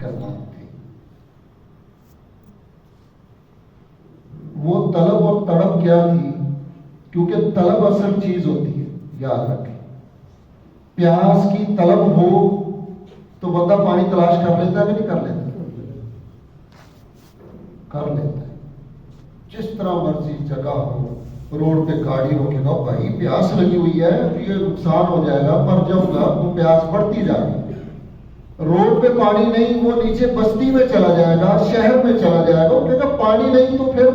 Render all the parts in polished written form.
کرنا تھی. وہ طلب اور تڑپ کیا تھی؟ کیونکہ طلب اصل چیز ہوتی ہے، یاد رکھیں. پیاس کی طلب ہو تو بندہ پانی تلاش کر لیتا ہے کہ نہیں کر لیتا؟ کر لیتا ہے. جس طرح مرضی جگہ ہو، روڈ پہ گاڑی روکے گا، بھائی پیاس لگی ہوئی ہے، یہ نقصان ہو جائے گا، مر جاؤں گا، وہ پیاس بڑھتی جا رہی ہے. روڈ پہ پانی نہیں، وہ نیچے بستی میں چلا جائے گا، شہر میں چلا جائے گا، وہ کہے گا پانی نہیں تو پھر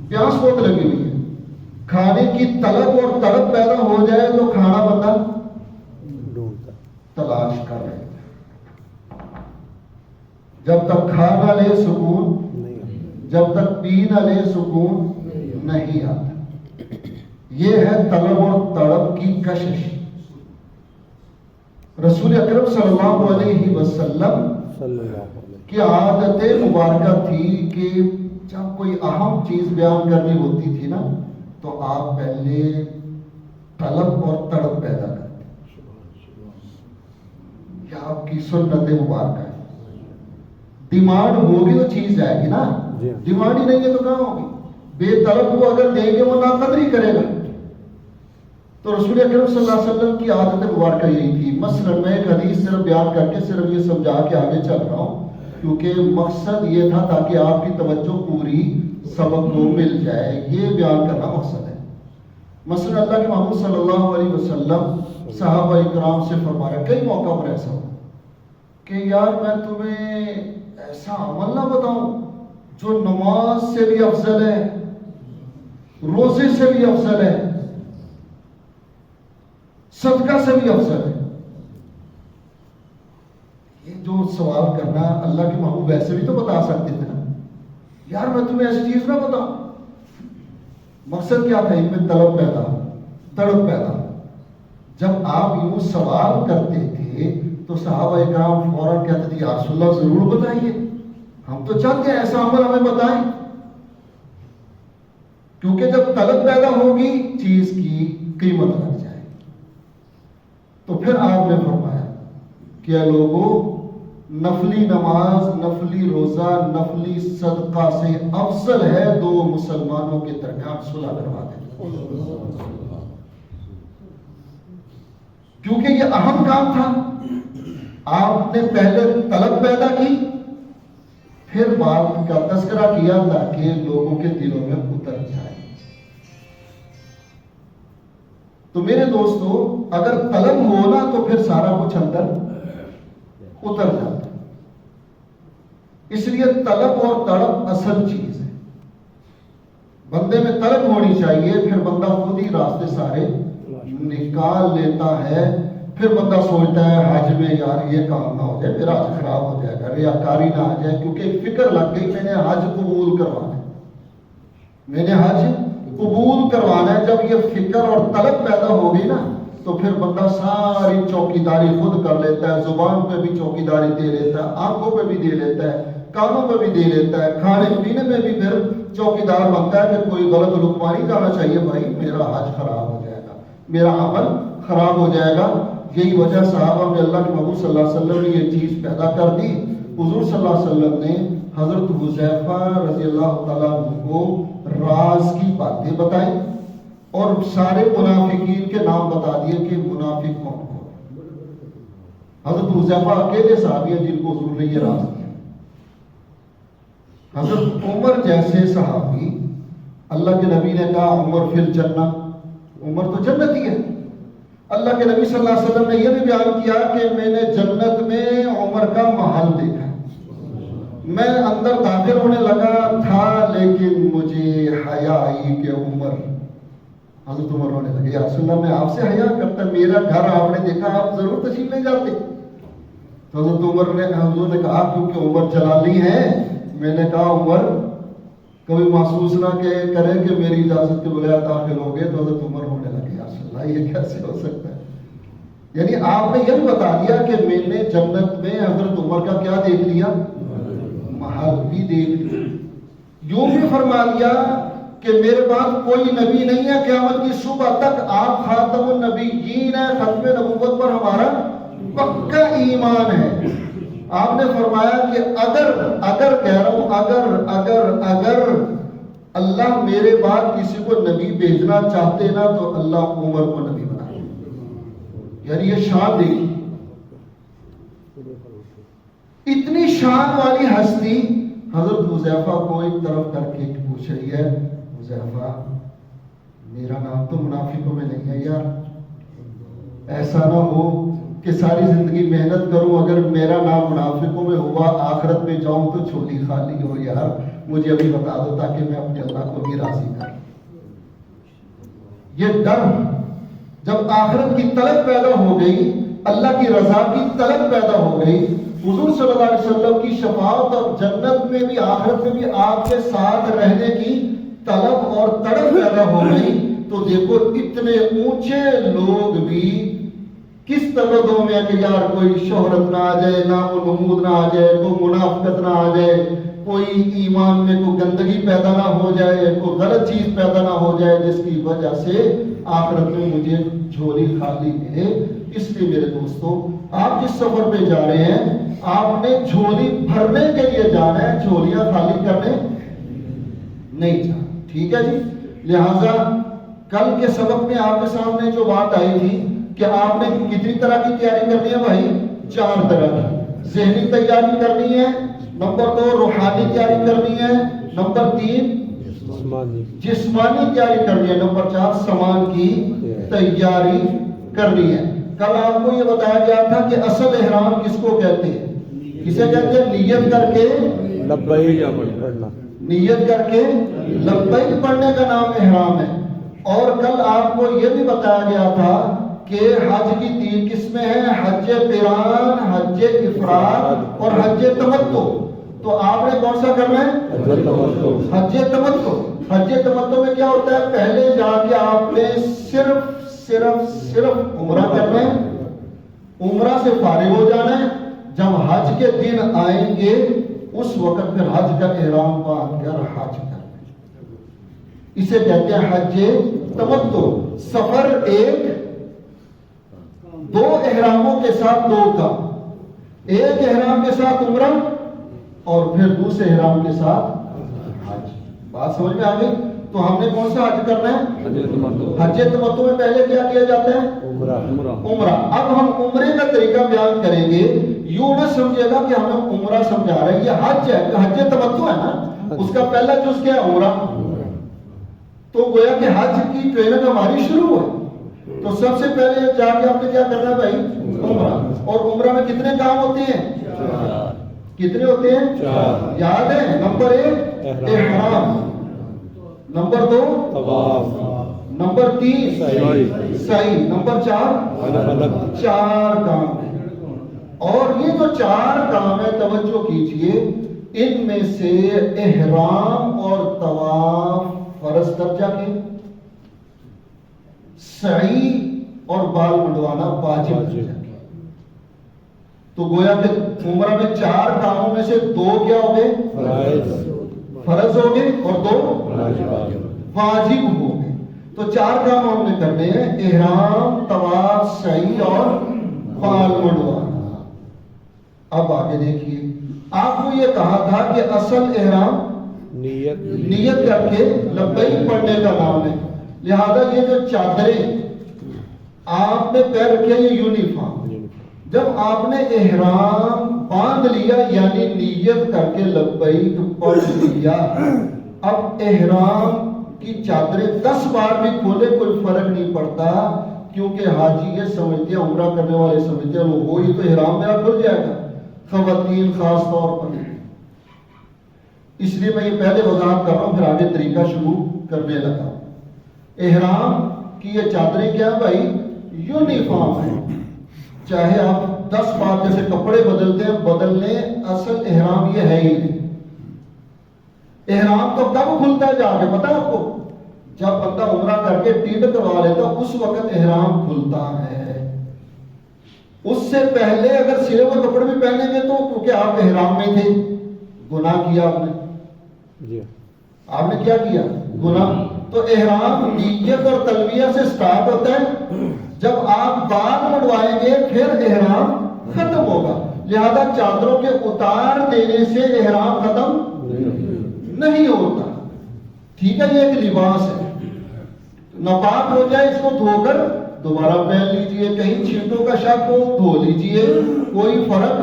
پیاس بہت لگی ہوئی ہے. کھانے کی طلب اور تڑپ پیدا ہو جائے تو کھانا بندہ تلاش کر رہے ہیں. جب تک کھا نہ لے سکون، جب تک پی نہ لے سکون نہیں آتا. یہ ہے طلب اور تڑپ کی کشش. رسول اکرم صلی اللہ علیہ وسلم کی عادت مبارکہ تھی کہ جب کوئی اہم چیز بیان کرنی ہوتی تھی نا تو آپ پہلے طلب اور تڑپ پیدا کرتے. یہ آپ کی سنت مبارکہ ہے. ڈیمانڈ ہوگی تو چیز جائے گی نا، ڈیمانڈ ہی نہیں ہے تو کہاں ہوگی؟ بے طلب کو اگر دیں گے وہ ناقدری کرے گا. تو رسول اکرم صلی اللہ علیہ وسلم کی عادت مبارکہ یہی تھی. مثلا میں ایک حدیث صرف بیان کر کے صرف یہ سمجھا کے آگے چل رہا ہوں کیونکہ مقصد یہ تھا تاکہ آپ کی توجہ پوری سبق کو مل جائے، یہ بیان کرنا مقصد ہے. مثلا اللہ کے محبوب صلی اللہ علیہ وسلم صحابہ اکرام سے فرما رہے، کئی موقع پر ایسا ہو کہ یار میں تمہیں ایسا عمل نہ بتاؤں جو نماز سے بھی افضل ہے، روزے سے بھی افضل ہے، صدقہ سے بھی افضل ہے. یہ جو سوال کرنا اللہ کے محبوب ویسے بھی تو بتا سکتے تھے نا، یار میں تمہیں ایسی چیز نہ بتاؤں. مقصد کیا تھا؟ ان میں طلب پیدا، تڑپ پیدا. جب آپ یوں سوال کرتے تھے تو صحابہ اکرام فوراً کہتے تھے یا رسول اللہ ضرور بتائیے، ہم تو چاہتے ہیں ایسا عمل ہمیں بتائیں. کیونکہ جب طلب پیدا ہوگی چیز کی قیمت لگ جائے. تو پھر آپ نے فرمایا کہ اے لوگوں، نفلی نماز، نفلی روزہ، نفلی صدقہ سے افضل ہے دو مسلمانوں کے درمیان صلح کروا دینا. کیونکہ یہ اہم کام تھا. آپ نے پہلے طلب پیدا کی، پھر بات کا تذکرہ کیا تاکہ لوگوں کے دلوں میں اتر جائے. تو میرے دوستو، اگر طلب ہونا تو پھر سارا کچھ اندر اتر جاتا. اس لیے طلب اور تڑپ اصل چیز ہے. بندے میں طلب ہونی چاہیے، پھر بندہ خود ہی راستے سارے نکال لیتا ہے. پھر بندہ سوچتا ہے حج میں یار یہ کام نہ ہو جائے، میرا حج خراب ہو جائے گا، ریاکاری نہ آ جائے، کیونکہ فکر لگ گئی میں نے حج قبول کروانا ہے، میں نے حج قبول کروانا ہے. جب یہ فکر اور طلب پیدا ہوگی نا تو پھر بندہ ساری چوکیداری خود کر لیتا ہے. زبان پہ بھی چوکیداری دے لیتا ہے، آنکھوں پہ بھی دے لیتا ہے، کانوں پہ بھی دے لیتا ہے، کھانے پینے میں بھی پھر چوکیدار بنتا ہے کہ کوئی غلط لقمہ نہیں جانا چاہیے. بھائی میرا حج خراب ہو جائے گا، میرا عمل خراب ہو جائے گا. یہی وجہ صحابہ میں اللہ کے محبوب صلی اللہ علیہ وسلم نے یہ چیز پیدا کر دی. حضور صلی اللہ علیہ وسلم نے حضرت حذیفہ رضی اللہ تعالیٰ عنہ کو راز کی باتیں بتائیں اور سارے منافقین کے نام بتا دیے کہ منافق کون کون. حضرت حذیفہ اکیلے صحابی ہیں جن کو حضور نے یہ راز دیا. حضرت عمر جیسے صحابی، اللہ کے نبی نے کہا عمر فی الجنہ، عمر تو جنتی ہے. اللہ کے نبی صلی اللہ علیہ وسلم نے یہ بھی بیان کیا کہ میں نے جنت میں عمر کا محل دیکھا. میں اندر داخل ہونے لگا تھا لیکن مجھے حیا آئی کہ عمر، حضرت عمر رونے لگے، یا رسول اللہ میں آپ سے حیا کرتا، میرا گھر آپ نے دیکھا آپ ضرور تشریف لے جاتے. تو حضرت عمر نے، حضور نے کہا کیونکہ عمر جلالی ہے. میں نے کہا عمر کبھی محسوس نہ کرے کہ میری اجازت کے بغیر داخل ہو گئے. تو حضرت عمر ہونے لگے، یا رسول اللہ یہ کیسے ہو سکتا ہے؟ یعنی آپ نے یہ بھی بتا دیا کہ میں نے جنت میں حضرت عمر کا کیا دیکھ لیا؟ محل بھی دیکھ لیا. یوں بھی فرما دیا کہ میرے بعد کوئی نبی نہیں ہے، قیامت کی صبح تک آپ خاتم النبیین ہیں، ختم نبوت پر ہمارا پکا ایمان ہے. آپ نے فرمایا کہ اگر کہہ رہا ہوں اگر اللہ میرے بعد کسی کو نبی بھیجنا چاہتے نا تو اللہ عمر کو نبی بنائے. یعنی یہ شان دیکھی، اتنی شان والی ہستی. حضرت حذیفہ کو ایک طرف کر کے پوچھ رہی ہے، حذیفہ میرا نام تو منافقوں میں نہیں ہے یار، ایسا نہ ہو کہ ساری زندگی محنت کروں، اگر میرا نام منافقوں میں ہوا آخرت میں جاؤں تو چھوٹی خالی ہو یار، مجھے ابھی بتا دو تاکہ میں اپنے اللہ کو بھی راضی کروں. یہ ڈر جب آخرت کی طلب پیدا ہو گئی، اللہ کی رضا کی طلب پیدا ہو گئی، حضور صلی اللہ علیہ وسلم کی شفاعت اور جنت میں بھی آخرت میں بھی آپ کے ساتھ رہنے کی طلب اور تڑپ پیدا ہو گئی، تو دیکھو اتنے اونچے لوگ بھی کس تبدوں میں کہ یار کوئی شہرت نہ آ جائے، نام و نمود نہ آ جائے، کوئی منافقت نہ آ جائے، کوئی ایمان میں کوئی گندگی پیدا نہ ہو جائے، کوئی غلط چیز پیدا نہ ہو جائے جس کی وجہ سے آخرت میں مجھے جھولی خالی ملے. اس لیے میرے دوستوں، آپ جس سفر پہ جا رہے ہیں آپ نے جھولی بھرنے کے لیے جانا ہے، جھولیاں خالی کرنے نہیں جانا. ٹھیک ہے جی. لہذا کل کے سبق میں آپ کے سامنے جو بات آئی تھی کہ آپ نے کتنی طرح کی تیاری کرنی ہے بھائی؟ 4 طرح کی. ذہنی تیاری کرنی ہے، نمبر 2 روحانی تیاری کرنی ہے، نمبر 3 جسمانی تیاری کرنی ہے، نمبر 4 سامان کی تیاری کرنی ہے. کل آپ کو یہ بتایا گیا تھا کہ اصل احرام کس کو کہتے ہیں؟ کسے کہتے ہیں؟ نیت کر کے لبیک پڑھنا، نیت کر کے لبیک پڑھنے کا نام احرام ہے. اور کل آپ کو یہ بھی بتایا گیا تھا کہ حج کی 3 قسمیں ہیں، حج قران، حج افراد اور حج تمتع. تو آپ نے کون سا کرنا ہے؟ حج تمتع. حج تمتع میں کیا ہوتا ہے؟ پہلے جا کے آپ نے صرف عمرہ کرنا ہے، عمرہ سے فارغ ہو جانا ہے. جب حج کے دن آئیں گے اس وقت پھر حج کا احرام باندھ کر حج کرنا. اسے کہتے ہیں حج تمتع. سفر 1 2 احراموں کے ساتھ 2 کا، ایک احرام کے ساتھ عمرہ اور پھر دوسرے احرام کے ساتھ حج. بات سمجھ میں آ گئی؟ تو ہم نے کون سا حج کرنا ہے؟ حج تمتع میں پہلے کیا کیا جاتا ہے؟ عمرہ. اب ہم عمرے کا طریقہ بیان کریں گے. یوں نہ سمجھے گا کہ ہمیں عمرہ سمجھا رہے ہیں، یہ حج ہے، حج تمتع ہے نا، اس کا پہلا جز کیا ہے؟ عمرہ. تو گویا کہ حج کی ٹریننگ ہماری شروع ہے. تو سب سے پہلے جا کے آپ نے کیا کرنا ہے بھائی؟ عمرہ. اور عمرہ میں کتنے کام ہوتے ہیں؟ کتنے ہوتے ہیں؟ 4. یاد ہے؟ نمبر 1 احرام، نمبر 2 طواف، نمبر 3 سعی، نمبر 4 4 کام ہیں. اور یہ جو 4 کام ہے توجہ کیجئے، ان میں سے احرام اور طواف فرض درجہ کے، سعی اور بال منڈوانا واجب درجہ کے. تو گویا کہ عمرہ میں 4 کاموں میں سے 2 کیا ہو گئے؟ فرض ہو گئے اور 2 واجب ہو گئے. تو 4 کام ہم نے کرنے ہیں، احرام، طواف، سعی اور بال منڈوانا. اب آگے دیکھیے، آپ کو یہ کہا تھا کہ اصل احرام نیت کر کے لبیک پڑھنے کا نام ہے. لہذا یہ جو چادریں آپ نے پہن رکھے یہ یونیفارم، جب آپ نے احرام باندھ لیا یعنی نیت کر کے لبیک پڑھ لیا، اب احرام کی چادریں 10 بار بھی کھولے کوئی فرق نہیں پڑتا، کیونکہ حاجی یہ سمجھتے ہیں، عمرہ کرنے والے سمجھتے ہیں وہ یہ تو احرام میرا کھل جائے گا، خواتین خاص طور پر. اس لیے میں یہ پہلے وضاحت کر رہا ہوں، پھر آگے طریقہ شروع کرنے لگا. احرام کی یہ چادریں کیا بھائی؟ یونیفارم ہے. چاہے آپ 10 بار جیسے کپڑے بدلتے ہیں بدلنے، اصل احرام یہ ہے ہی نہیں. احرام تو کب کھلتا ہے جا کے پتا آپ کو؟ جب بندہ عمرہ کر کے ٹینڈ کروا لیتا اس وقت احرام کھلتا ہے. اس سے پہلے اگر سلے ہوئے کپڑے بھی پہنیں گے تو کیونکہ آپ احرام میں تھے، گناہ کیا آپ نے. آپ نے کیا کیا؟ گناہ. تو احرام نیت اور تلبیہ سے سٹارٹ ہوتا ہے، جب آپ بال منڈوائیں گے پھر احرام ختم ہوگا. لہذا چادروں کے اتار دینے سے احرام ختم نہیں ہوتا. ٹھیک ہے، یہ ایک لباس ہے، ناپاک ہو جائے اس کو دھو کر دوبارہ پہن لیجئے، کہیں چھینٹوں کا شک ہو دھو لیجئے، کوئی فرق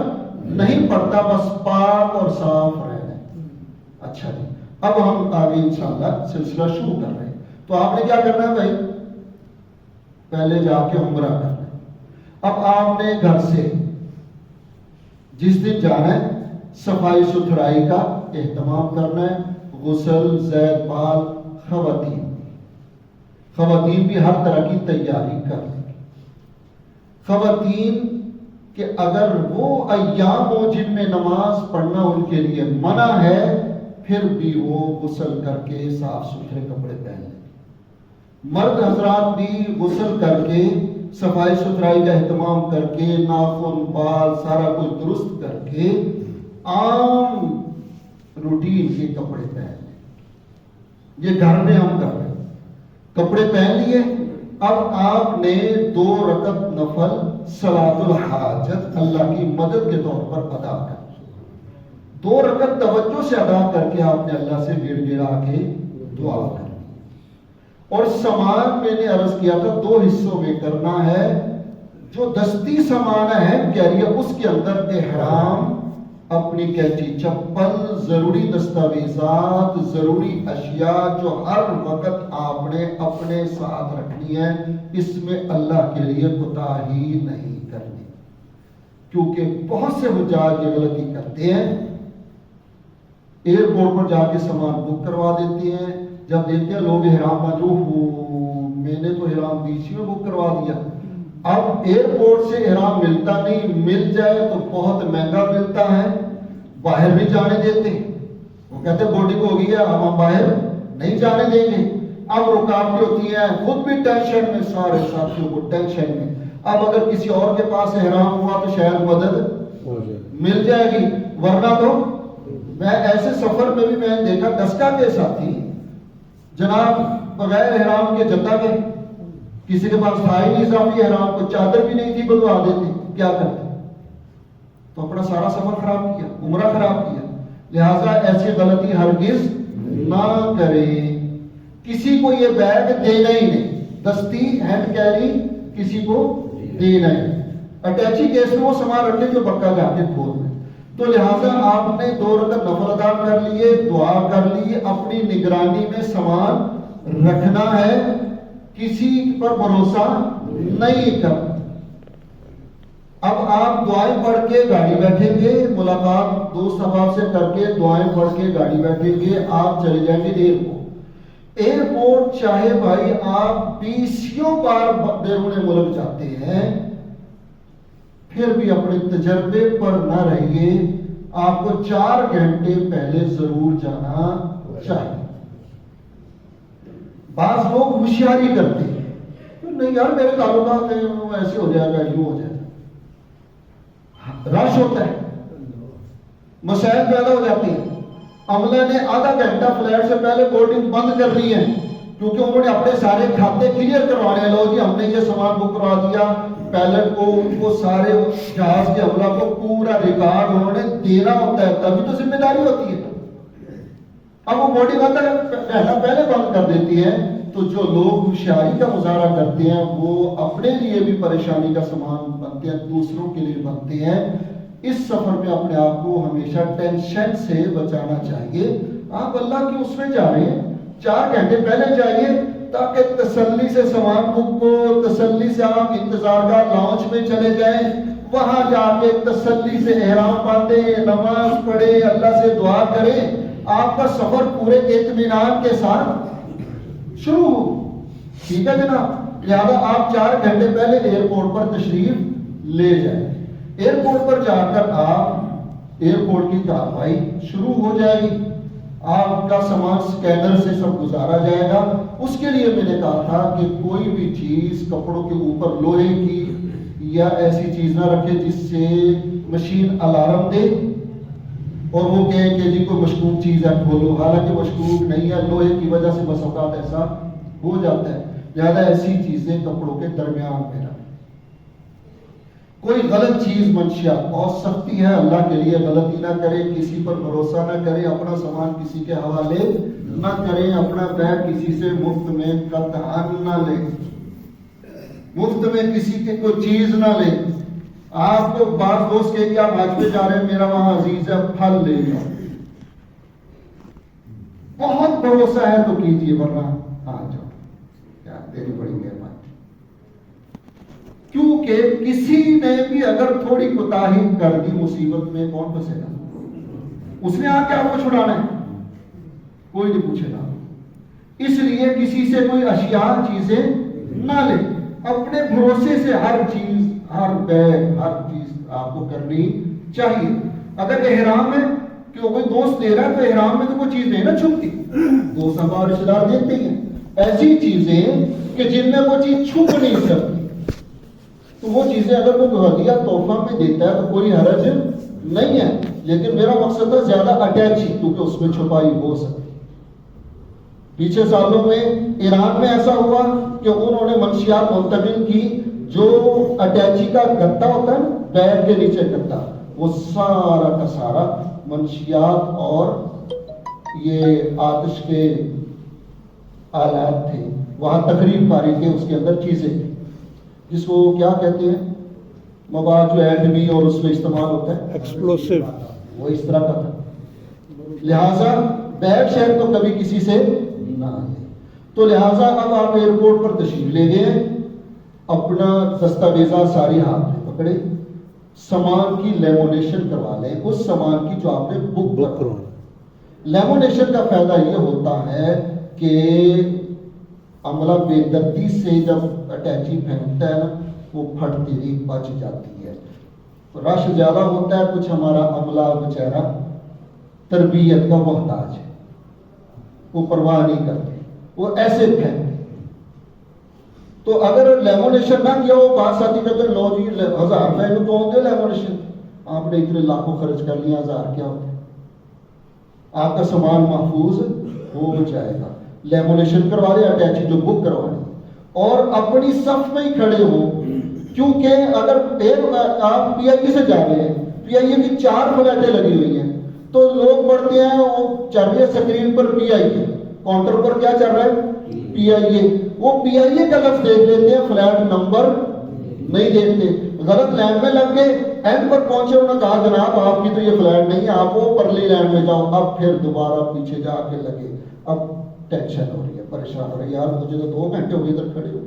نہیں پڑتا، بس پاک اور صاف رہنا. اچھا جی، اب ہم آگے انشاءاللہ سلسلہ شروع کر رہے ہیں. تو آپ نے کیا کرنا ہے بھائی؟ پہلے جا کے عمرہ کرنا ہے. اب آپ نے گھر سے جس دن جانا ہے صفائی ستھرائی کا اہتمام کرنا ہے، غسل، زید بال، خواتین بھی ہر طرح کی تیاری کر لیں. خواتین کہ اگر وہ ایام ہو جن میں نماز پڑھنا ان کے لیے منع ہے، پھر بھی وہ غسل کر کے صاف ستھرے کپڑے پہن لیں. مرد حضرات بھی غسل کر کے صفائی ستھرائی کا اہتمام کر کے ناخن بال سارا کچھ درست کر کے عام روٹین کے کپڑے پہن لیں. یہ گھر میں ہم کر رہے ہیں، کپڑے پہن لیے. اب آپ نے 2 رکعت نفل صلاۃ الحاجت اللہ کی مدد کے طور پر ادا کر. 2 رکعت توجہ سے ادا کر کے آپ نے اللہ سے گڑ گڑا کے دعا کر. اور سامان میں نے عرض کیا تھا 2 حصوں میں کرنا ہے. جو دستی سامان ہے کیریئر، اس کے اندر احرام، اپنی کینچی، چپل، ضروری دستاویزات، ضروری اشیاء جو ہر وقت آپ نے اپنے ساتھ رکھنی ہے. اس میں اللہ کے لیے کوتاہی نہیں کرنی، کیونکہ بہت سے حجاج یہ غلطی کرتے ہیں، ایئرپورٹ پر جا کے سامان بک کروا دیتے ہیں. جب دیکھتے ہیں لوگ احرام میں نے تو احرام بیچ میں بک کروا دیا. اب ایئرپورٹ سے احرام ملتا نہیں، مل جائے تو بہت مہنگا ملتا ہے، باہر نہیں جانے دیتے. وہ کہتے ہیں بورڈنگ ہو گئی ہے، اب ہم باہر نہیں جانے دیں گے. اب رکاوٹیں ہوتی ہیں، خود بھی ٹینشن میں، سارے ساتھیوں کو ٹینشن میں. اب اگر کسی اور کے پاس احرام ہوا تو شاید مدد مل جائے گی، ورنہ تو میں ایسے سفر میں بھی میں نے دیکھا 10 کے ساتھی جناب بغیر احرام کے جدہ گئے، کسی کے پاس تھا ہی نہیں اضافی احرام، کو چادر بھی نہیں تھی، بدوا دیتے. کیا کرتے؟ تو اپنا سارا سفر خراب کیا، عمرہ خراب کیا. لہٰذا ایسی غلطی ہرگز نہ کریں. کسی کو یہ بیگ دینا ہی نہیں، دستی ہینڈ کیری کسی کو دینا ہی. اٹیچی کیس میں وہ سامان رکھے جو بکا جا کے کھول دیں. تو لہٰذا آپ نے 2 رکعت نفل ادا کر لیے، دعا کر لی، اپنی نگرانی میں سامان رکھنا ہے، کسی پر بھروسہ نہیں کرنا. اب آپ دعائیں پڑھ کے گاڑی بیٹھیں گے، ملاقات دوست احباب سے کر کے دعائیں پڑھ کے گاڑی بیٹھیں گے، آپ چلے جائیں گے ایئرپورٹ. ایئرپورٹ چاہے بھائی آپ 20 بار بیرون ملک جاتے ہیں، پھر بھی اپنے تجربے پر نہ رہیے. آپ کو 4 گھنٹے پہلے ضرور جانا چاہیے. بعض لوگ ہوشیاری کرتے ہیں، نہیں یار میرے تعلقات ہیں، وہ ایسے ہو جائے گا، یوں ہو جائے گا. رش ہوتا ہے، مسائل پیدا ہو جاتے ہیں. عملہ نے آدھا گھنٹہ فلائٹ سے پہلے بورڈنگ بند کر لی ہے، کیونکہ انہوں نے اپنے سارے کھاتے کلیئر کروانے ہیں. لو جی ہم نے یہ سامان بک کروا دیا، پائلٹ کو ان کو سارے جہاز کے عملہ کو پورا ریکارڈ انہوں نے دینا ہوتا ہے، تبھی تو ذمہ داری ہوتی ہے. اب وہ بورڈنگ آدھا گھنٹہ پہلے بند کر دیتی ہے. تو جو لوگ ہوشیاری کا مظاہرہ کرتے ہیں وہ اپنے لیے بھی پریشانی کا سامان بنتے ہیں، دوسروں کے لیے بنتے ہیں. اس سفر میں اپنے آپ کو ہمیشہ ٹینشن سے بچانا چاہیے. آپ اللہ کی اس میں جا رہے ہیں، 4 گھنٹے پہلے جائیے تاکہ تسلی سے سامان بک کو، تسلی سے آپ انتظار کا لاؤنج میں چلے جائیں، وہاں جا کے تسلی سے احرام باندھیں، نماز پڑھیں، اللہ سے دعا کریں. آپ کا سفر پورے اطمینان کے ساتھ شروع ہو. ٹھیک ہے جناب؟ لہٰذا آپ 4 گھنٹے پہلے ایئرپورٹ پر تشریف لے جائیں. ایئرپورٹ پر جا کر آپ ایئرپورٹ کی کارروائی شروع ہو جائے گی. آپ کا سامان سکینر سے سب گزارا جائے گا. اس کے لیے میں نے کہا تھا کہ کوئی بھی چیز کپڑوں کے اوپر لوہے کی یا ایسی چیز نہ رکھے جس سے مشین الارم دے اور وہ کہے کہ جی کوئی مشکوک چیز ہے کھولو، حالانکہ مشکوک نہیں ہے، لوہے کی وجہ سے بس اوقات ایسا ہو جاتا ہے. لہذا ایسی چیزیں کپڑوں کے درمیان میں رکھیں. کوئی غلط چیز منشیات بہت سختی ہے، اللہ کے لیے غلطی نہ کرے، کسی پر بھروسہ نہ کرے، اپنا سامان کسی کے حوالے نہ کریں، اپنا بیگ کسی سے مفت میں قطعاً نہ لیں، مفت میں کسی کی کوئی چیز نہ لیں۔ آپ کو بعض دوست کہے کہ آپ حج پہ جا رہے ہیں، میرا وہاں عزیز ہے، پھل لے جاؤ، بہت بھروسہ ہے تو کیجیے، ورنہ آ جاؤ، کیا تیری بڑی مہربانی۔ کیونکہ کسی نے بھی اگر تھوڑی کوتاہی کر دی، مصیبت میں کون پھنسے گا؟ اس نے آ کے آپ کو چھڑانا ہے، کوئی نہیں پوچھے گا۔ اس لیے کسی سے کوئی اشیاء چیزیں نہ لیں، اپنے بھروسے سے ہر چیز، ہر بیگ، ہر چیز آپ کو کرنی چاہیے۔ اگر احرام ہے کہ کوئی دوست دے رہا ہے تو احرام میں تو کوئی چیز نہیں نا چھپتی، دوست ہمارے رشتے دار دیتے ہیں ایسی چیزیں کہ جن میں وہ چیز چھپ نہیں سکتی، تو وہ چیزیں اگر کوئی ہدیہ تحفہ میں دیتا ہے تو کوئی حرج نہیں ہے، لیکن میرا مقصد تھا زیادہ اٹیچی، کیونکہ اس میں چھپائی ہو سکتی۔ پیچھے سالوں میں ایران میں ایسا ہوا کہ انہوں نے منشیات منتقل کی، جو اٹیچی کا گتا ہوتا ہے بیگ کے نیچے گتا، وہ سارا کا سارا منشیات اور یہ آتش کے آلات تھے، وہاں تقریب کاری کے اس کے اندر چیزیں تھیں، جس کو کیا کہتے ہیں، مواد جو ایٹمی اور اس میں استعمال ہوتا ہے ایکسپلوسیو، وہ اس طرح کا تھا۔ لہٰذا بیگ شہر تو کبھی کسی سے نہ آئے، تو لہٰذا اب آپ ایئرپورٹ پر تشریف لے گئے، اپنا دستاویزات ساری ہاتھ میں پکڑے، سامان کی لیمونیشن کروا لیں، اس سامان کی جو آپ نے بک کروا۔ لیمونیشن کا فائدہ یہ ہوتا ہے کہ عملہ بے دردی سے جب اٹیچی پھینکتا ہے نا، وہ پھٹتی نہیں، بچ جاتی ہے۔ رش زیادہ ہوتا ہے، کچھ ہمارا عملہ بیچارہ تربیت کا محتاج ہے، وہ پرواہ نہیں کرتے، وہ ایسے پھینکتے۔ تو اگر لیمونیشن نہ کیا ہو، بات ساتھی کہتے ہیں لو جی 1000 روپے میں تو ہوتے لیمونیشن، آپ نے اتنے لاکھوں خرچ کر لیا، 1000 کیا ہوتے؟ آپ کا سامان محفوظ ہو جائے گا۔ لیمونیشن کروا لیں، اٹیچی جو بک کروا لیں، اور اپنی صف میں ہی کھڑے ہو، کیونکہ اگر آپ پی آئی اے سے جا رہے ہیں، پی آئی اے کی 4 فلیٹیں لگی ہوئی ہیں، تو لوگ پڑھتے ہیں، وہ چل رہی ہے اسکرین پر پی آئی اے، کاؤنٹر پر کیا چل رہا ہے؟ پی آئی اے، وہ پی آئی اے کا لفظ دیکھ لیتے ہیں، فلیٹ نمبر نہیں دیکھتے، غلط لائن میں لگ گئے، اینڈ پر پہنچے، انہوں نے کہا جناب آپ کی تو یہ فلیٹ نہیں ہے، آپ وہ پرلی لائن میں جاؤ، اب پھر دوبارہ پیچھے جا کے لگے، اب ٹینشن ہو رہی ہے، پریشان ہو رہی ہے، یار مجھے تو 2 گھنٹے ہو گئے ادھر کھڑے ہو۔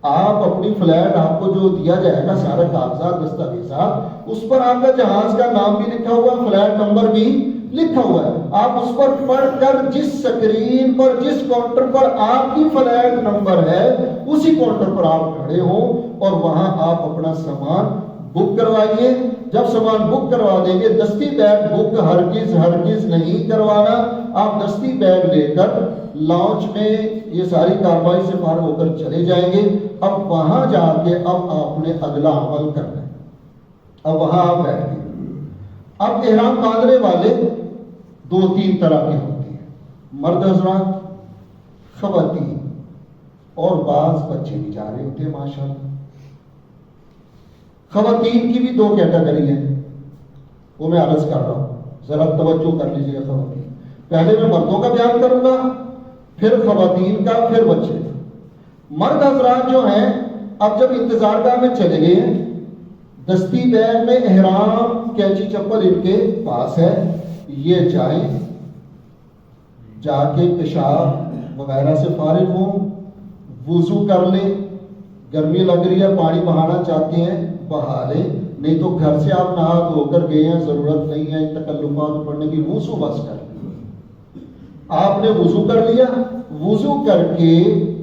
آپ اپنی فلیٹ، آپ کو جو دیا جائے گا سارے کاغذات دستاویزات، اس پر آپ کا جہاز کا نام بھی لکھا ہوا ہے، فلیٹ نمبر بھی لکھا ہوا ہے، آپ اس پر پڑھ کر جس سکرین پر، جس کاؤنٹر پر آپ کی فلیٹ نمبر ہے، اسی کاؤنٹر پر آپ کھڑے ہوں، اور وہاں آپ اپنا سامان بک کروائیے۔ جب سامان بک کروا دیں گے، دستی بیگ بک ہرگز نہیں کروانا، آپ دستی بیگ لے کر لاؤنج میں یہ ساری کارروائی سے فارغ ہو کر چلے جائیں گے۔ اب وہاں جا کے اب آپ نے اگلا عمل کرنا ہے، اب وہاں آپ بیٹھ گئے۔ اب احرام باندھنے والے 2-3 طرح کے ہوتے ہیں، مرد حضرات، خواتین، اور بعض بچے بھی جا رہے ہوتے ہیں ماشاءاللہ۔ خواتین کی بھی 2 کیٹیگری ہیں، وہ میں عرض کر رہا ہوں، ذرا توجہ کر لیجیے گا خواتین۔ پہلے میں مردوں کا بیان کروں گا، پھر خواتین کا، پھر بچے کا۔ مرد حضرات جو ہیں، اب جب انتظار گاہ میں چلے گئے، دستی بیگ میں احرام، کینچی چپل ان کے پاس ہے، یہ جائیں، جا کے پیشاب وغیرہ سے فارغ ہوں، وضو کر لیں، گرمی لگ رہی ہے، پانی بہانا چاہتے ہیں بہا لیں، نہیں تو گھر سے آپ نہا دھو کر گئے ہیں، ضرورت نہیں ہے تکلفات پڑھنے کی، وضو بس کر لیں۔ آپ نے وضو کر لیا، وضو کر کے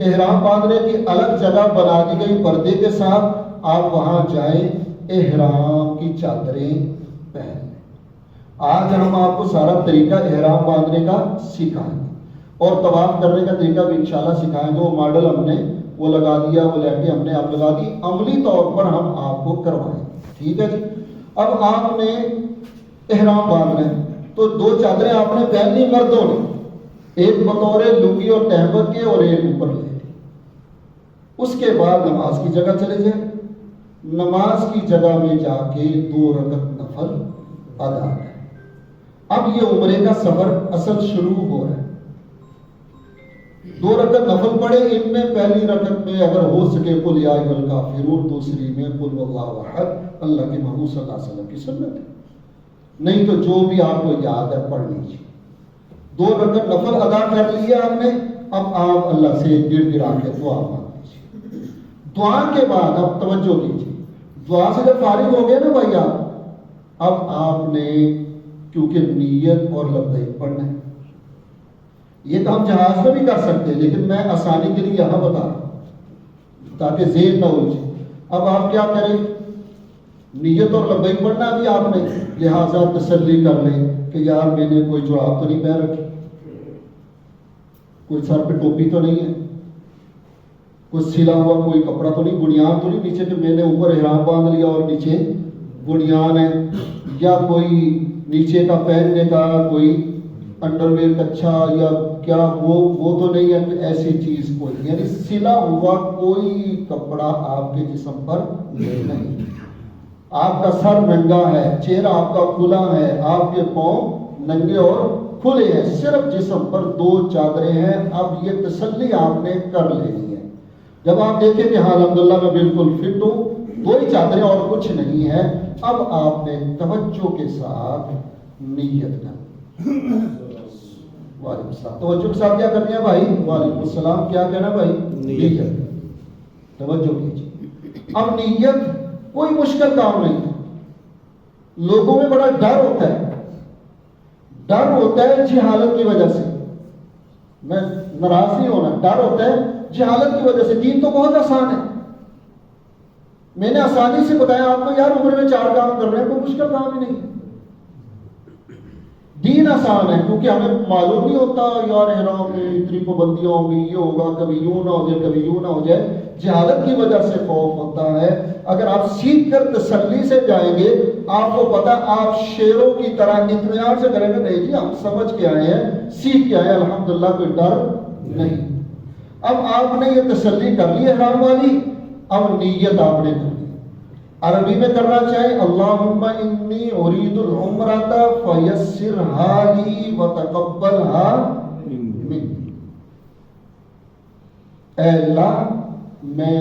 احرام باندھنے کی الگ جگہ بنا دی گئی پردے کے ساتھ، آپ وہاں جائیں، احرام کی چادریں پہن لیں۔ آج ہم آپ کو سارا طریقہ احرام باندھنے کا سکھائیں گے، اور طواف کرنے کا طریقہ بھی انشاءاللہ سکھائیں گے۔ وہ ماڈل ہم نے وہ لگا دیا، وہ لائٹیں ہم نے اب لگا دی، عملی طور پر ہم آپ کو کروائیں، ٹھیک ہے جی۔ اب آپ نے احرام باندھنا ہے تو 2 چادریں آپ نے پہنی مردوں نے، ایک بطور لنگی اور تہمت کے، اور ایک اوپر لے لی۔ اس کے بعد نماز کی جگہ چلے جائیں، نماز کی جگہ میں جا کے 2 رکعت نفل ادا کریں۔ اب یہ عمرے کا سفر اصل شروع ہو رہا ہے۔ 2 رکعت نفل پڑھے، ان میں پہلی رکعت میں اگر ہو سکے قل یا ایھا الکافرون، دوسری میں قل واللہ احد، اللہ کے محبوب صلی اللہ علیہ وسلم کی سنت ہے، نہیں تو جو بھی آپ کو یاد ہے پڑھ لیجیے۔ 2 رکعت نفل ادا کر لیے آپ نے، اب آپ اللہ سے گڑ گڑا کے دعا مانگ لیجیے۔ دعا کے بعد اب توجہ کیجیے، دعا سے جب فارغ ہو گئے نا بھائی اب آپ نے کیونکہ نیت اور لبیک پڑھنا ہے، یہ تو ہم جہاز میں بھی کر سکتے ہیں، لیکن میں آسانی کے لیے یہاں بتا رہا ہوں تاکہ ذہن نہ الجھے۔ اب آپ کیا کریں، نیت اور لبیک پڑھنا بھی آپ نے، لہٰذا تسلی کر لیں کہ یار میں نے کوئی جراب تو نہیں پہن رکھی، کوئی سر پہ ٹوپی تو نہیں ہے، کوئی سلا ہوا کوئی کپڑا تو نہیں، بنیان تو نہیں نیچے کہ میں نے اوپر احرام باندھ لیا اور نیچے بنیان ہے، یا کوئی نیچے کا پہننے کا کوئی انڈر ویئر کچھا یا کیا وہ تو نہیں ہے، ایسی چیز کوئی، یعنی سلا ہوا کوئی کپڑا آپ کے جسم پر نہیں، آپ کا سر ننگا ہے، چہرہ آپ کا کھلا ہے، آپ کے پاؤں ننگے اور کھلے ہیں، صرف جسم پر 2 چادریں ہیں۔ اب یہ تسلی آپ نے کر لینی ہے، جب آپ دیکھیں کہ ہاں الحمدللہ میں بالکل فٹ ہوں، 2 ہی چادریں اور کچھ نہیں ہے، اب آپ نے توجہ کے ساتھ نیت کرنی۔ وعلیکم السلام، توجہ کے ساتھ کیا کرنی ہے بھائی؟ وعلیکم السلام، کیا کہنا بھائی؟ نیت، توجہ کیجیے۔ اب نیت کوئی مشکل کام نہیں ہے، لوگوں میں بڑا ڈر ہوتا ہے، ڈر ہوتا ہے جہالت کی وجہ سے، میں ناراض نہیں ہونا، ڈر ہوتا ہے جہالت کی وجہ سے۔ دین تو بہت آسان ہے، میں نے آسانی سے بتایا آپ کو، یار عمر میں 4 کام کر رہے ہیں، کوئی مشکل کام ہی نہیں ہے، دین آسان ہے، کیونکہ ہمیں معلوم نہیں ہوتا یار احرام میں اتنی پابندیاں ہوں گی، یہ ہوگا، کبھی یوں نہ ہو جائے کبھی یوں نہ ہو جائے، جہالت کی وجہ سے خوف ہوتا ہے۔ اگر آپ سیکھ کر تسلی سے جائیں گے، آپ کو پتا آپ شیروں کی طرح اطمینان سے کریں گے، نہیں جی ہم سمجھ کے آئے ہیں، سیکھ کے آئے ہیں، الحمدللہ کوئی ڈر نہیں۔ اب آپ نے یہ تسلی کر لی احرام والی، اب نیت آپ نے کر لی، عربی میں کرنا چاہے اللہم انی ارید العمرۃ فیسرھا لی وتقبلھا منی، اے اللہ میں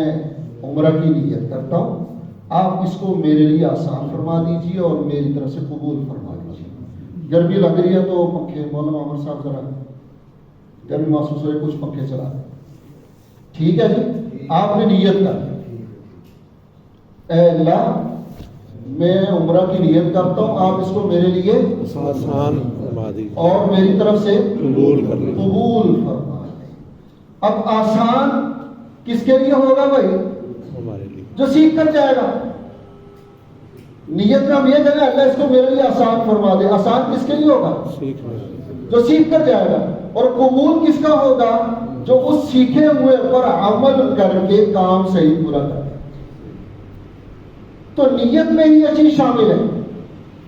عمرہ کی نیت کرتا ہوں، آپ اس کو میرے لیے آسان فرما دیجیے اور میری طرف سے قبول فرما دیجیے۔ گرمی لگ رہی ہے تو پنکھے، مولانا عمر صاحب ذرا گرمی محسوس ہو رہی ہے، کچھ پنکھے چلا دیں، ٹھیک ہے جی۔ آپ نے نیت کر لی، اے اللہ میں عمرہ کی نیت کرتا ہوں، آپ اس کو میرے لیے آسان فرما دیجیے اور میری طرف سے قبول کر لیجیے۔ قبول فرما دیں۔ اب آسان کس کے لیے ہوگا بھائی؟ ہمارے لیے جو سیکھ کر جائے گا۔ نیت میں ہم یہ کہیں اللہ اس کو میرے لیے آسان فرما دے، آسان کس کے لیے ہوگا؟ جو سیکھ کر جائے گا۔ اور قبول کس کا ہوگا؟ جو اس سیکھے ہوئے پر عمل کر کے کام صحیح پورا کرے۔ تو نیت میں ہی یہ چیز شامل ہے،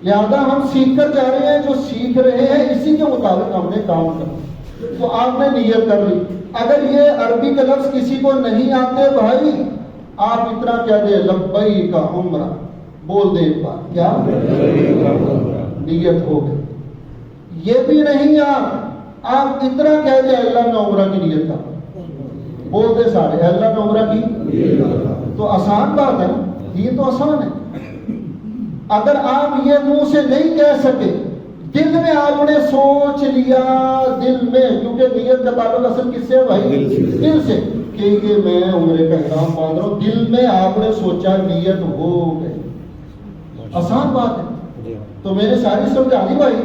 لہذا ہم سیکھ کر جا رہے ہیں، جو سیکھ رہے ہیں اسی کے مطابق ہم نے کام کرنا۔ تو آپ نے نیت کر لی۔ اگر یہ عربی کے لفظ کسی کو نہیں آتے بھائی، آپ اتنا کہہ دیں لبیک عمرہ، بول دیں ایک بار، کیا نیت ہو گئی۔ یہ بھی نہیں آپ اتنا کہہ دیں اللہ میں عمرہ کی نیت کرتا ہوں، بول دیں سارے اللہ میں عمرہ کی، تو آسان بات ہے نا، یہ تو آسان ہے۔ اگر آپ یہ منہ سے نہیں کہہ سکے، دل میں آپ نے سوچ لیا، دل میں، کیونکہ نیت کا تعلق اصل کس سے ہے بھائی؟ دل سے، کہ یہ میں عمرے کا احرام باندھ رہا ہوں، دل میں آپ نے سوچا، نیت ہو گئی، آسان بات ہے۔ تو میں نے ساری سمجھا دی بھائی،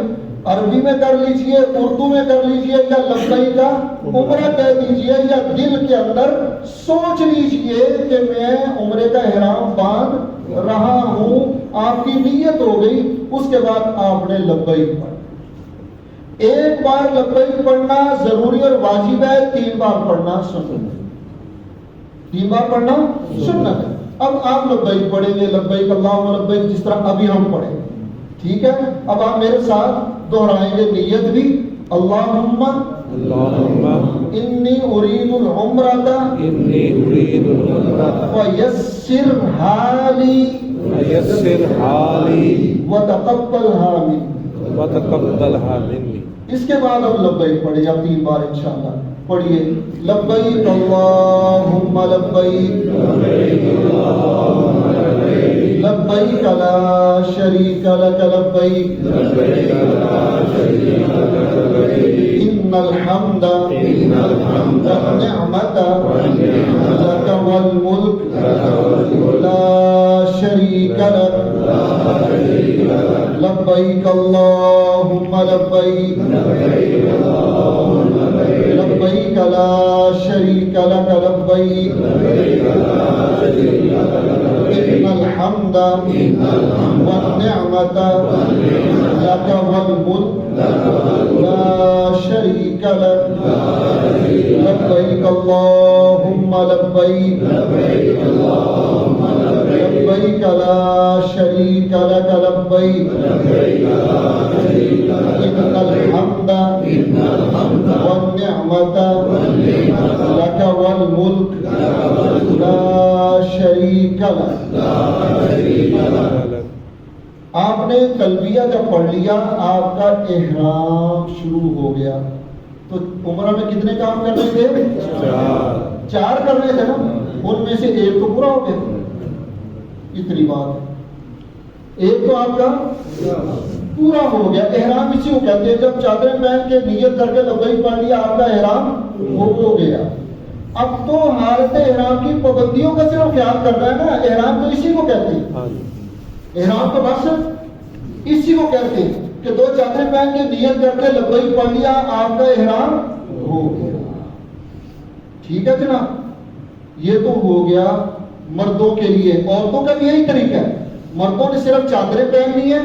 عربی میں کر لیجئے، اردو میں کر لیجئے، یا لبیک کا عمرہ کہہ دیجئے، یا دل کے اندر سوچ لیجئے کہ میں عمرے کا احرام باندھ رہا ہوں، آپ کی نیت ہو گئی۔ اس کے بعد آپ نے لبیک پڑھا۔ ایک بار لبیک پڑھنا ضروری اور واجب ہے، 3 بار پڑھنا سنت ہے، 3 بار پڑھنا سنت ہے۔ اب آپ لبیک پڑھیں گے، لبیک اللہم لبیک، جس طرح ابھی ہم پڑھیں، ٹھیک ہے۔ اب آپ میرے ساتھ دہرائیں گے نیت بھی، اللہم اللهم انی اريد العمرة إني أريد العمرة فيسرها لي فيسرها لي وتقبلها مني. وتقبلها مني. اس کے بعد اب لبیک پڑھیے آپ 3 بار انشاءاللہ پڑھیے. لبیک اللہم لبیک لبیک لا شریک لک لبیک ان الحمد والنعمت لک والملک لا شریک لک لبیک اللہم لبیک لبیک لا شریک لک لبیک ان الحمد والنعمت لک والملک لا شریک لک لبیک اللہم لبیک لبیک لا شریک لک لبیک ان الحمد والنعمت لک والملک لا شریک لک. آپ نے تلبیہ جب پڑھ لیا آپ کا احرام شروع ہو گیا. تو عمرہ میں کتنے کام کرنے تھے؟ 4 کرنے تھے نا. ان میں سے 1 تو پورا ہو گیا. اتنی بات. 1 تو آپ کا پورا ہو گیا. احرام اسی کو کہتے ہیں جب چادریں پہن کے نیت کر کے لبیک پڑھ لیا آپ کا احرام ہو گیا. اب تو حالت احرام کی پابندیوں کا صرف خیال کرنا ہے نا. احرام تو اسی کو کہتے ہیں. احرام تو بس اسی کو کہتے ہیں کہ 2 چادریں پہن کے نیت کر کے لبیک پڑھ لیا آپ کا احرام ہو گیا. ٹھیک ہے جناب. یہ تو ہو گیا مردوں کے لیے. عورتوں کا بھی یہی طریقہ ہے. مردوں نے صرف چادریں پہننی ہے.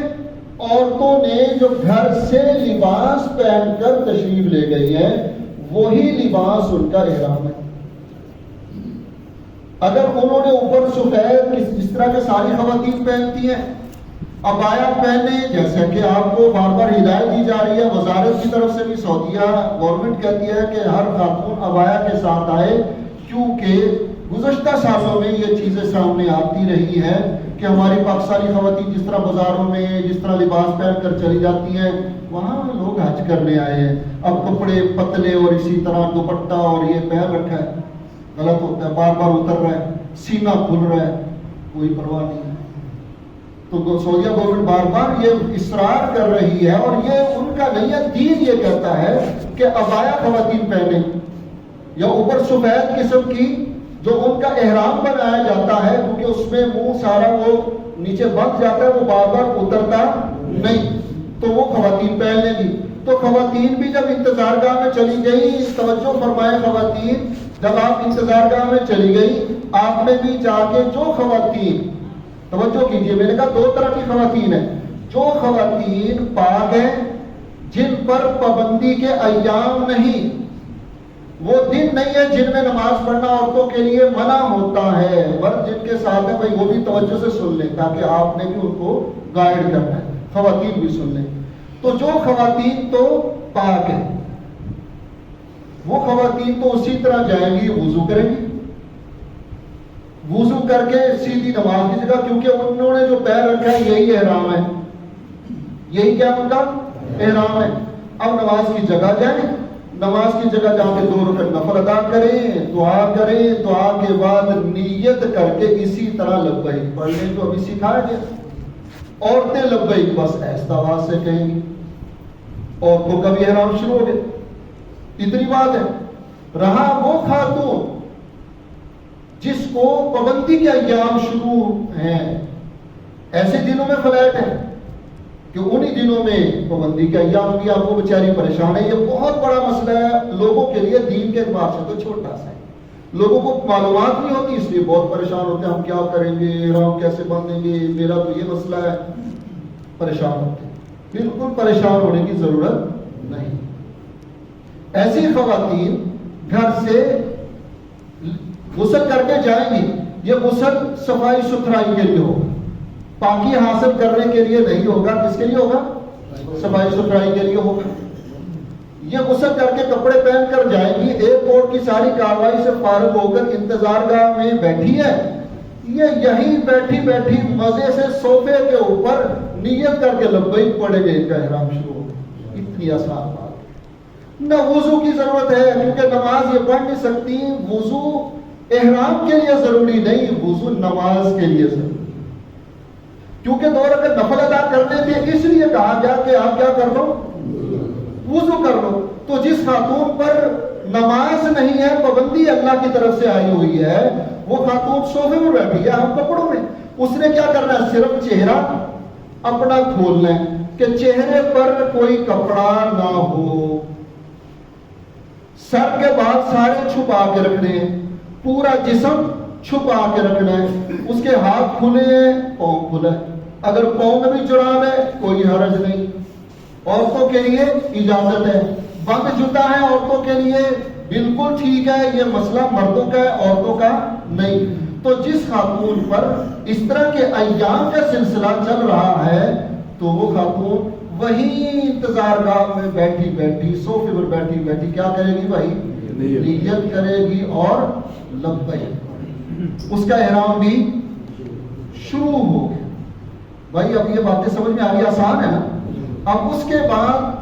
عورتوں نے جو گھر سے لباس پہن کر تشریف لے گئی ہے وہی لباس ان کا احرام ہے. اگر انہوں نے اوپر سفید جس طرح کے ساری خواتین پہنتی ہیں عبایا پہنے جیسا کہ آپ کو بار بار ہدایت دی جا رہی ہے وزارت کی طرف سے بھی. سعودیہ گورنمنٹ کہتی ہے کہ ہر خاتون عبایا کے ساتھ آئے کیونکہ گزشتہ سالوں میں یہ چیزیں سامنے آتی رہی ہے کہ ہماری پاکستانی خواتین جس طرح بازاروں میں جس طرح لباس پہن کر چلی جاتی ہیں وہاں لوگ حج کرنے آئے ہیں. اب کپڑے پتلے اور اسی طرح دوپٹہ اور یہ پہن رکھا ہے. غلط ہوتا ہے. بار بار اتر رہا ہے. سینہ کھل رہا ہے. کوئی پرواہ نہیں ہے. تو سعودیہ گورنمنٹ بار بار یہ اصرار کر رہی ہے اور یہ ان کا نہیں ہے. دین یہ کہتا ہے کہ عبایا خواتین پہنے یا اوپر سفید قسم کی جو ان کا احرام بنایا جاتا ہے کیونکہ اس میں منہ سارا وہ نیچے بند جاتا ہے وہ بار بار اترتا نہیں تو وہ خواتین پہن لیں گی. تو خواتین بھی جب انتظار گاہ میں چلی گئی توجہ فرمائے خواتین جب آپ انتظار گاہ میں چلی گئی آپ نے بھی جا کے جو خواتین توجہ کیجئے میں نے کہا 2 طرح کی خواتین ہیں. جو خواتین پاک ہیں جن پر پابندی کے ایام نہیں وہ دن نہیں ہے جن میں نماز پڑھنا عورتوں کے لیے منع ہوتا ہے. مرد جن کے ساتھ ہے بھائی وہ بھی توجہ سے سن لیں تاکہ آپ نے بھی ان کو گائیڈ کرنا ہے. خواتین بھی سن لیں. تو جو خواتین تو پاک ہیں وہ خواتین تو اسی طرح جائیں گی وضو کریں گی. وضو کر کے سیدھی نماز کی جگہ کیونکہ انہوں نے جو پیر رکھا ہے یہی احرام ہے. یہی کیا ان کا احرام ہے. اب نماز کی جگہ جائیں. نماز کی جگہ جا کے 2 رکعت نفل ادا کریں دعا کریں. دعا کے بعد نیت کر کے اسی طرح لبیک پڑھ لیں جو ابھی سکھایا گیا. عورتیں لبیک بس ایسا آواز سے کہیں گی. عورتوں کا بھی احرام شروع ہو گیا. اتنی بات ہے. رہا وہ خاتون جس کو پابندی کے ایام شروع ہیں ایسے دنوں میں فلیٹ ہے کہ انہی دنوں میں پابندی کے ایام بھی آپ کو بیچاری پریشان ہے. یہ بہت بڑا مسئلہ ہے لوگوں کے لیے. دین کے اعتبار سے تو چھوٹا سا ہے. لوگوں کو معلومات نہیں ہوتی اس لیے بہت پریشان ہوتے ہیں. ہم کیا کریں گے احرام کیسے باندھیں گے میرا تو یہ مسئلہ ہے. پریشان ہوتے ہیں. بالکل پریشان ہونے کی ضرورت نہیں. ایسی خواتین گھر سے غسل کر کے جائیں گی. یہ غسل صفائی ستھرائی کے لیے ہوگا. پاکی حاصل کرنے کے لیے نہیں ہوگا. کس کے لیے ہوگا؟ صفائی ستھرائی کے لیے ہوگا. یہ غسل کر کے کپڑے پہن کر جائے گی، ایئرپورٹ کی ساری کارروائی سے فارغ ہو کر انتظار گاہ میں بیٹھی ہے، یہ یہیں بیٹھی بیٹھی مزے سے صوفے کے اوپر نیت کر کے لبیک پڑے گے، ان کا احرام شروع ہو گیا۔ اتنی آسان بات۔ نہ وضو کی ضرورت ہے کیونکہ نماز یہ پڑھ نہیں سکتی، وضو احرام کے لیے ضروری نہیں، وضو نماز کے لیے ضروری، کیونکہ 2 رکعت نفل ادا کرنے تھے، اس لیے کہا گیا کہ آپ کیا کر لو، وضو کر لو۔ تو جس خاتون پر نماز نہیں ہے، پابندی اللہ کی طرف سے آئی ہوئی ہے، وہ خاتون صوفے میں بیٹھی ہے ہم کپڑوں میں، اس نے کیا کرنا ہے، صرف چہرہ اپنا کھولنا ہے کہ چہرے پر کوئی کپڑا نہ ہو، سر کے بال سارے چھپا کے رکھنے ہیں، پورا جسم چھپا کے رکھنا ہے، اس کے ہاتھ کھلے ہیں، پاؤں کھلا ہے، اگر پاؤں میں بھی جراب ہے کوئی حرج نہیں، عورتوں کے لیے اجازت ہے، بند جوتا ہے عورتوں کے لیے بالکل ٹھیک ہے، یہ مسئلہ مردوں کا ہے عورتوں کا نہیں۔ تو جس خاتون پر اس طرح کے ایام کا سلسلہ چل رہا ہے تو وہ خاتون وہی انتظار گاہ میں بیٹھی بیٹھی، صوفے پر بیٹھی بیٹھی کیا کرے گی بھائی، نیت کرے گی اور لبیک، اس کا احرام بھی شروع ہو گیا۔ بھائی اب یہ باتیں سمجھ میں آ گئی، آسان ہے نا۔ اب اس کے بعد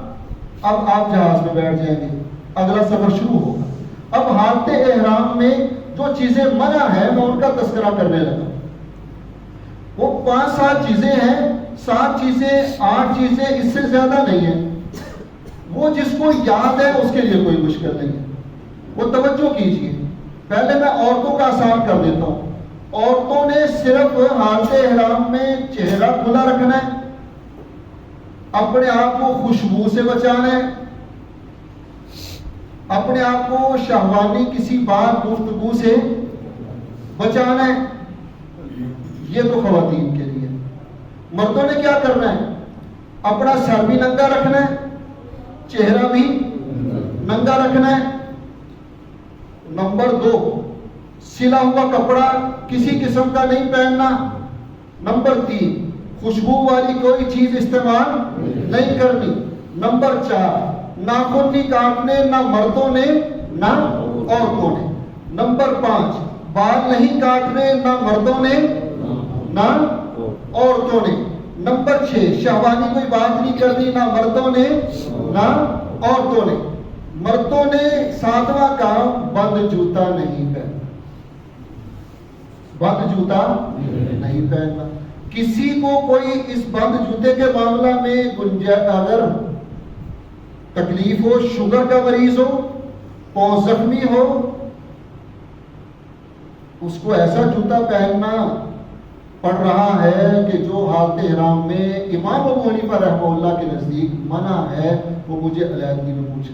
اب آپ جہاز میں بیٹھ جائیں گے، اگلا سفر شروع ہوگا۔ اب حالت احرام میں جو چیزیں منع ہیں میں ان کا تذکرہ کرنے لگا۔ وہ 5-7 چیزیں ہیں، 7 چیزیں 8 چیزیں، اس سے زیادہ نہیں ہے، وہ جس کو یاد ہے اس کے لیے کوئی مشکل نہیں ہے، وہ توجہ کیجیے۔ پہلے میں عورتوں کا آسان کر دیتا ہوں۔ عورتوں نے صرف حالت احرام میں چہرہ کھلا رکھنا ہے، اپنے آپ کو خوشبو سے بچانا ہے، اپنے آپ کو شہوانی کسی بات گفتگو سے بچانا ہے، یہ تو خواتین کے لیے۔ مردوں نے کیا کرنا ہے، اپنا سر بھی ننگا رکھنا ہے، چہرہ بھی ننگا رکھنا ہے۔ نمبر 2، سلا ہوا کپڑا کسی قسم کا نہیں پہننا۔ نمبر 3، خوشبو والی کوئی چیز استعمال نہیں کرنی۔ نمبر 4، ناخن نہیں کاٹنے، نہ مردوں نے نہ عورتوں نے۔ نمبر 5، بال نہیں کاٹنے، نہ مردوں نے نہ عورتوں نے۔ نمبر 6، شہوانی کوئی بات نہیں کرنی، نہ مردوں نے نہ عورتوں نے۔ مردوں نے 7واں کام، بند جوتا نہیں پہننا، بند جوتا نہیں پہننا۔ کسی کو کوئی اس بند جوتے کے معاملہ میں اگر تکلیف ہو، شوگر کا مریض ہو، پاؤں زخمی ہو، اس کو ایسا جوتا پہننا پڑ رہا ہے کہ جو حالت احرام میں امام ابو حنیفہ رحمہ اللہ کے نزدیک منع ہے، وہ مجھے علیحدگی میں پوچھے،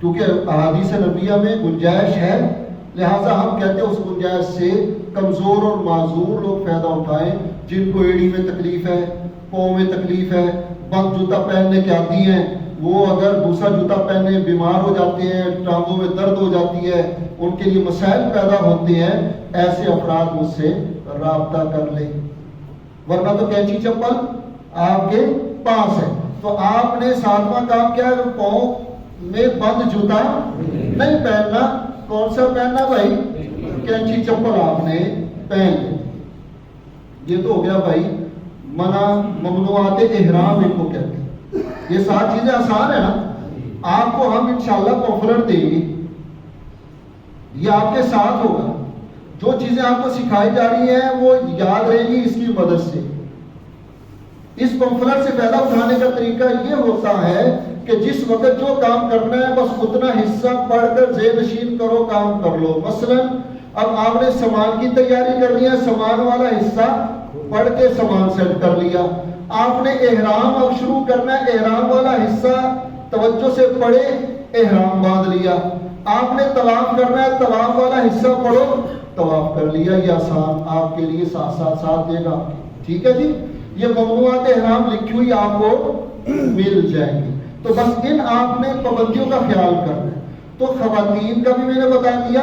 کیونکہ احادیث نبویہ میں گنجائش ہے، لہٰذا ہم کہتے ہیں اس گنجائش سے کمزور اور معذور لوگ فائدہ اٹھائیں، جن کو ایڑی میں تکلیف ہے، پاؤں میں تکلیف ہے، بند جوتا پہننے کے عادی ہیں، وہ اگر دوسرا جوتا پہننے بیمار ہو جاتے ہیں، ٹانگوں میں درد ہو جاتی ہے، ان کے لیے مسائل پیدا ہوتے ہیں، ایسے افراد مجھ سے رابطہ کر لیں، ورنہ تو کینچی چپل آپ کے پاس ہے۔ تو آپ نے 7واں کام کیا ہے، پاؤں میں بند جوتا نہیں پہننا۔ کون سا پہننا بھائی، کینچی چپل آپ نے پہن لی۔ یہ تو ہو گیا بھائی منع، ممنوعات احرام ان کو کہتے ہیں۔ یہ 7 چیزیں آسان ہے نا، آپ کو ہم انشاءاللہ پمفلٹ دیں گے، یہ آپ کے ساتھ ہوگا، جو چیزیں آپ کو سکھائی جا رہی ہیں وہ یاد رہے گی اس کی مدد سے۔ اس پمفلٹ سے فائدہ اٹھانے کا طریقہ یہ ہوتا ہے کہ جس وقت جو کام کرنا ہے بس اتنا حصہ پڑھ کر ذہن نشین کرو، کام کر لو۔ مثلا اب آپ نے سامان کی تیاری کرنی ہے، سامان والا حصہ پڑھ کے سامان سیٹ کر لیا۔ آپ نے احرام اب شروع کرنا ہے، احرام والا حصہ توجہ سے پڑھے، احرام باندھ لیا۔ آپ نے طواف کرنا ہے، طواف والا حصہ پڑھو، طواف کر لیا۔ یہ آسان آپ کے لیے ساتھ دے گا، ٹھیک ہے جی۔ یہ ممنوعات احرام لکھی ہوئی آپ کو مل جائیں گی، تو بس ان آپ نے پابندیوں کا خیال کرنا ہے۔ تو خواتین کا بھی میں نے بتا دیا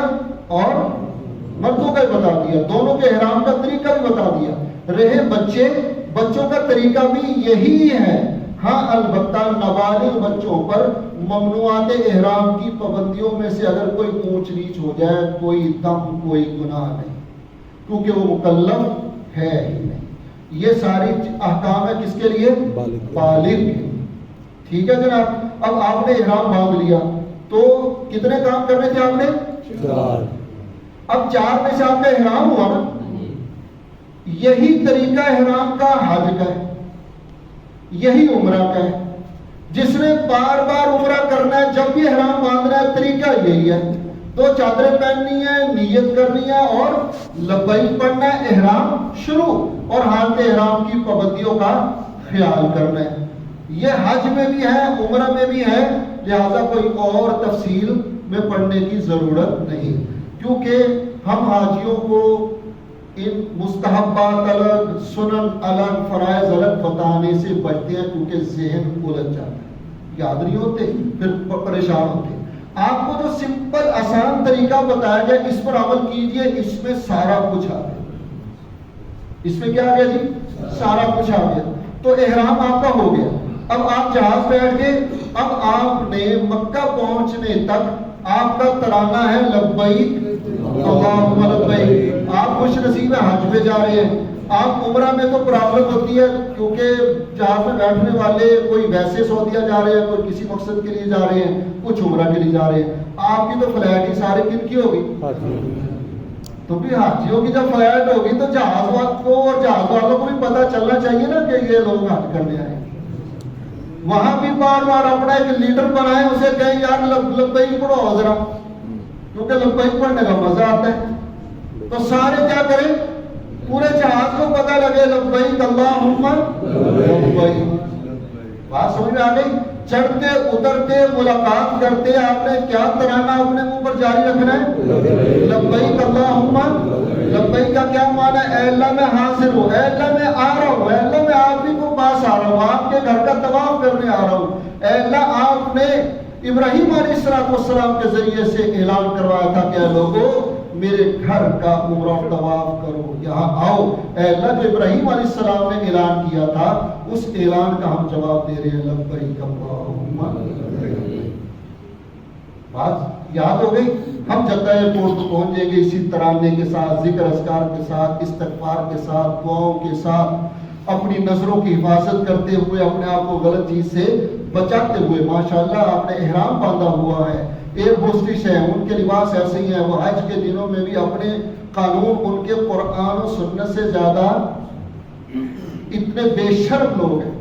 اور مردوں کا بھی بتا دیا، دونوں کے احرام کا طریقہ بھی بتا دیا۔ رہے بچے، بچوں کا طریقہ بھی یہی ہے. ہاں البتہ نابالغ بچوں پر ممنوعات احرام کی پابندیوں میں سے اگر کوئی اونچ نیچ ہو جائے کوئی دم کوئی گناہ نہیں, کیونکہ وہ مکلف ہے ہی نہیں. یہ ساری احکام ہے کس کے لیے؟ بالغ کے. ٹھیک ہے جناب. اب آپ نے احرام باندھ لیا تو کتنے کام کرنے تھے آپ نے؟ 4. اب 4 میں سے آپ کا احرام ہوا نا. یہی طریقہ احرام کا حج کا ہے, یہی عمرہ کا ہے. جس نے بار بار عمرہ کرنا ہے جب بھی احرام باندھنا ہے طریقہ یہی ہے. 2 چادریں پہننی ہے, نیت کرنی ہے اور لبیک پڑھنا ہے, احرام شروع, اور حالت احرام کی پابندیوں کا خیال کرنا ہے. یہ حج میں بھی ہے عمرہ میں بھی ہے, لہذا کوئی اور تفصیل میں پڑھنے کی ضرورت نہیں, کیونکہ ہم حاجیوں کو ان مستحبات الگ, سنن الگ, فرائض الگ بتانے سے بچتے ہیں, کیونکہ ذہن الجھ جاتا ہے, یاد نہیں ہوتے, پھر پریشان ہوتے. آپ کو جو سمپل آسان طریقہ بتایا گیا اس پر عمل کیجئے, اس میں سارا کچھ آ گیا. اس میں کیا آ گیا جی؟ سارا کچھ آ گیا. تو احرام آپ کا ہو گیا. اب آپ جہاز بیٹھ گئے, اب آپ نے مکہ پہنچنے تک آپ کا ترانہ ہے لبیک اللہم لبیک. آپ خوش نصیب ہے, حج پہ جا رہے ہیں. آپ عمرہ میں تو پرابلم ہوتی ہے کیونکہ جہاز میں بیٹھنے والے کوئی ویسے سعودیہ جا رہے ہیں, کوئی کسی مقصد کے لیے جا رہے ہیں, کچھ عمرہ کے لیے جا رہے ہیں. آپ کی تو فلائٹ ہی سارے کن کی ہوگی؟ تو بھی حاجیوں کی جب فلائٹ ہوگی تو جہاز والوں کو اور جہاز والوں کو بھی پتہ چلنا چاہیے نا کہ یہ لوگ حج کرنے آئے. وہاں بھی بار بار اپنا ایک لیڈر بنائے, اسے کہیں یار لبیک پڑھو ذرا, کیونکہ لبیک پڑھنے کا مزہ آتا ہے. تو سارے کیا کریں, پورے جہاز کو پتہ لگے لبیک اللہم لبیک. بات سمجھ میں آ گئی؟ چڑھتے اترتے ملاقات کرتے آپ نے کیا ترانہ اپنے منہ پر جاری رکھنا ہے؟ لبیک اللہم لبیک. کا کیا معنی ہے؟ اے اللہ میں حاضر ہوں, اے اللہ میں آ رہا ہوں, اے اللہ میں آپ ہی کو پاس آ رہا ہوں, آپ کے گھر کا طواف کرنے آ رہا ہوں. اے اللہ آپ نے ابراہیم علیہ السلام کے ذریعے سے اعلان کروایا تھا کہ اے لوگوں میرے گھر کا عمرہ طواف کرو, یہاں آؤ. اے اللہ جو ابراہیم علیہ السلام نے اعلان کیا تھا اس اعلان کا ہم جواب دے رہے ہیں لبیک اللہم لبیک. بات یاد ہو گئی؟ ہم جدہ ایئرپورٹ کو پہنچ جائیں گے اسی ترانے کے ساتھ, ذکر اذکار کے ساتھ, استغفار کے ساتھ, دعاؤں کے ساتھ, اپنی نظروں کی حفاظت کرتے ہوئے, اپنے آپ کو غلط چیز سے بچاتے ہوئے. ماشاءاللہ آپ نے احرام باندھا ہوا ہے. ایئر ہوسٹس ہیں, ان کے لباس ایسے ہی ہیں, وہ حج کے دنوں میں بھی اپنے قانون ان کے قرآن و سنت سے زیادہ اتنے بے شرم لوگ ہیں.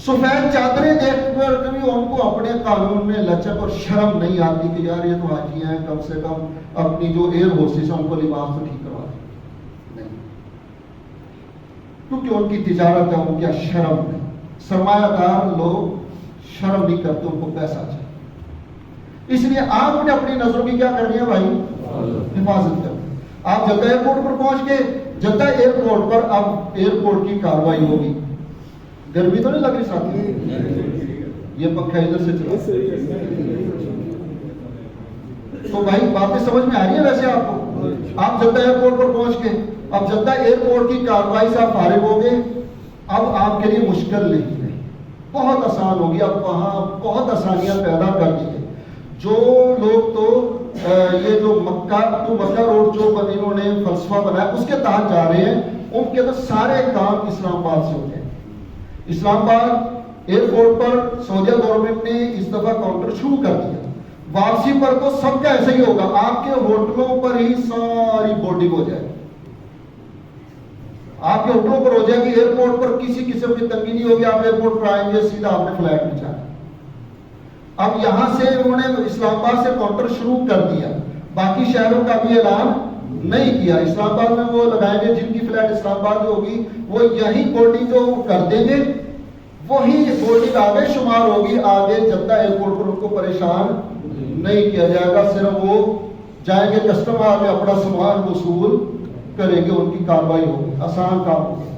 سفید چادریں دیکھ کر کبھی ان کو اپنے قانون میں لچک اور شرم نہیں آتی کہ یار یہ تو حاجی ہیں, کم سے کم اپنی جو ایئر ہوسٹس ہیں ان کو لباس تو ٹھیک کروا دیں. نہیں, کیونکہ ان کی تجارت ہے, ان کی شرم نہیں. سرمایہ دار لوگ شرم نہیں کرتے, ان کو پیسہ چاہیے. اس لیے آپ نے اپنی نظروں کی کیا کرنی ہے بھائی؟ حفاظت کرنی. آپ جدہ ایئرپورٹ پر پہنچ کے, جدہ ایئرپورٹ پر اب ایئرپورٹ کی کاروائی ہوگی. گرمی تو نہیں لگ رہی ساتھی؟ یہ پنکھا ادھر سے چلا. تو بھائی باتیں سمجھ میں آ رہی ہے ویسے آپ کو؟ آپ جدہ ایئرپورٹ پر پہنچ کے اب جدہ ایئرپورٹ کی کاروائی سے آپ فارغ ہو گئے. اب آپ کے لیے مشکل نہیں ہے, بہت آسان ہوگی. اب وہاں بہت آسانیاں پیدا کر دی ہیں. جو لوگ تو یہ جو مکہ روڈ جو انہوں نے فلسفہ بنایا اس کے تحت جا رہے ہیں, ان کے تو سارے کام اسلام آباد سے ہوتے ہیں. اسلام آباد ایئرپورٹ پر سعودیہ گورنمنٹ نے اس دفعہ کاؤنٹر شروع کر دیا. واپسی پر تو سب کا ایسا ہی ہوگا, آپ کے ہوٹلوں پر ہی ساری بورڈنگ ہو جائے گی. آپ کے ہوٹلوں پر ہو جائے گی, ایئرپورٹ پر کسی قسم کی تنگی نہیں ہوگی. آپ ایئرپورٹ پر آئیں گے سیدھا آپ نے فلائٹ میں جانا. اب یہاں سے انہوں نے اسلام آباد سے کاؤنٹر شروع کر دیا, باقی شہروں کا بھی اعلان نہیں کیا. اسلام آباد میں وہ لگائیں گے جن کی فلائٹ اسلام آباد میں ہوگی وہ یہی بورڈنگ جو کر دیں گے, وہی بورڈنگ آگے شمار ہوگی. آگے جدہ ایئرپورٹ پر ان کو پریشان نہیں کیا جائے گا, صرف وہ جائیں گے کسٹم آگے اپنا سامان وصول کریں گے, ان کی کاروائی ہوگی, آسان کام ہوگی.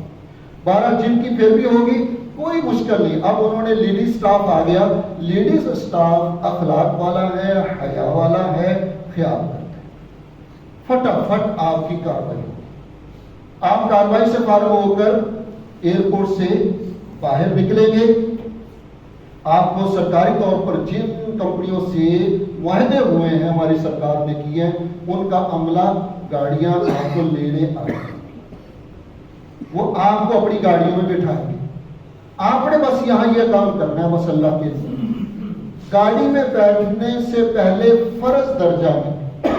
12 جن کی پھر بھی ہوگی کوئی مشکل نہیں. اب انہوں نے لیڈیز سٹاف آ گیا. لیڈیز سٹاف اخلاق والا ہے, حیا والا ہے, خیال کرتا ہے, فٹافٹ آپ کی کاروائی ہوگی. آپ کارروائی سے فارغ ہو کر ایئرپورٹ سے باہر نکلیں گے، آپ کو سرکاری طور پر جن کمپنیوں سے معاہدے ہوئے ہیں ہماری سرکار نے کیے ہیں، ان کا عملہ گاڑیاں آپ کو لینے آئے گی، وہ آپ کو اپنی گاڑیوں میں بٹھائیں گے۔ آپ نے بس یہاں یہ کام کرنا ہے، بس اللہ کے لیے گاڑی میں بیٹھنے سے پہلے فرض درجہ میں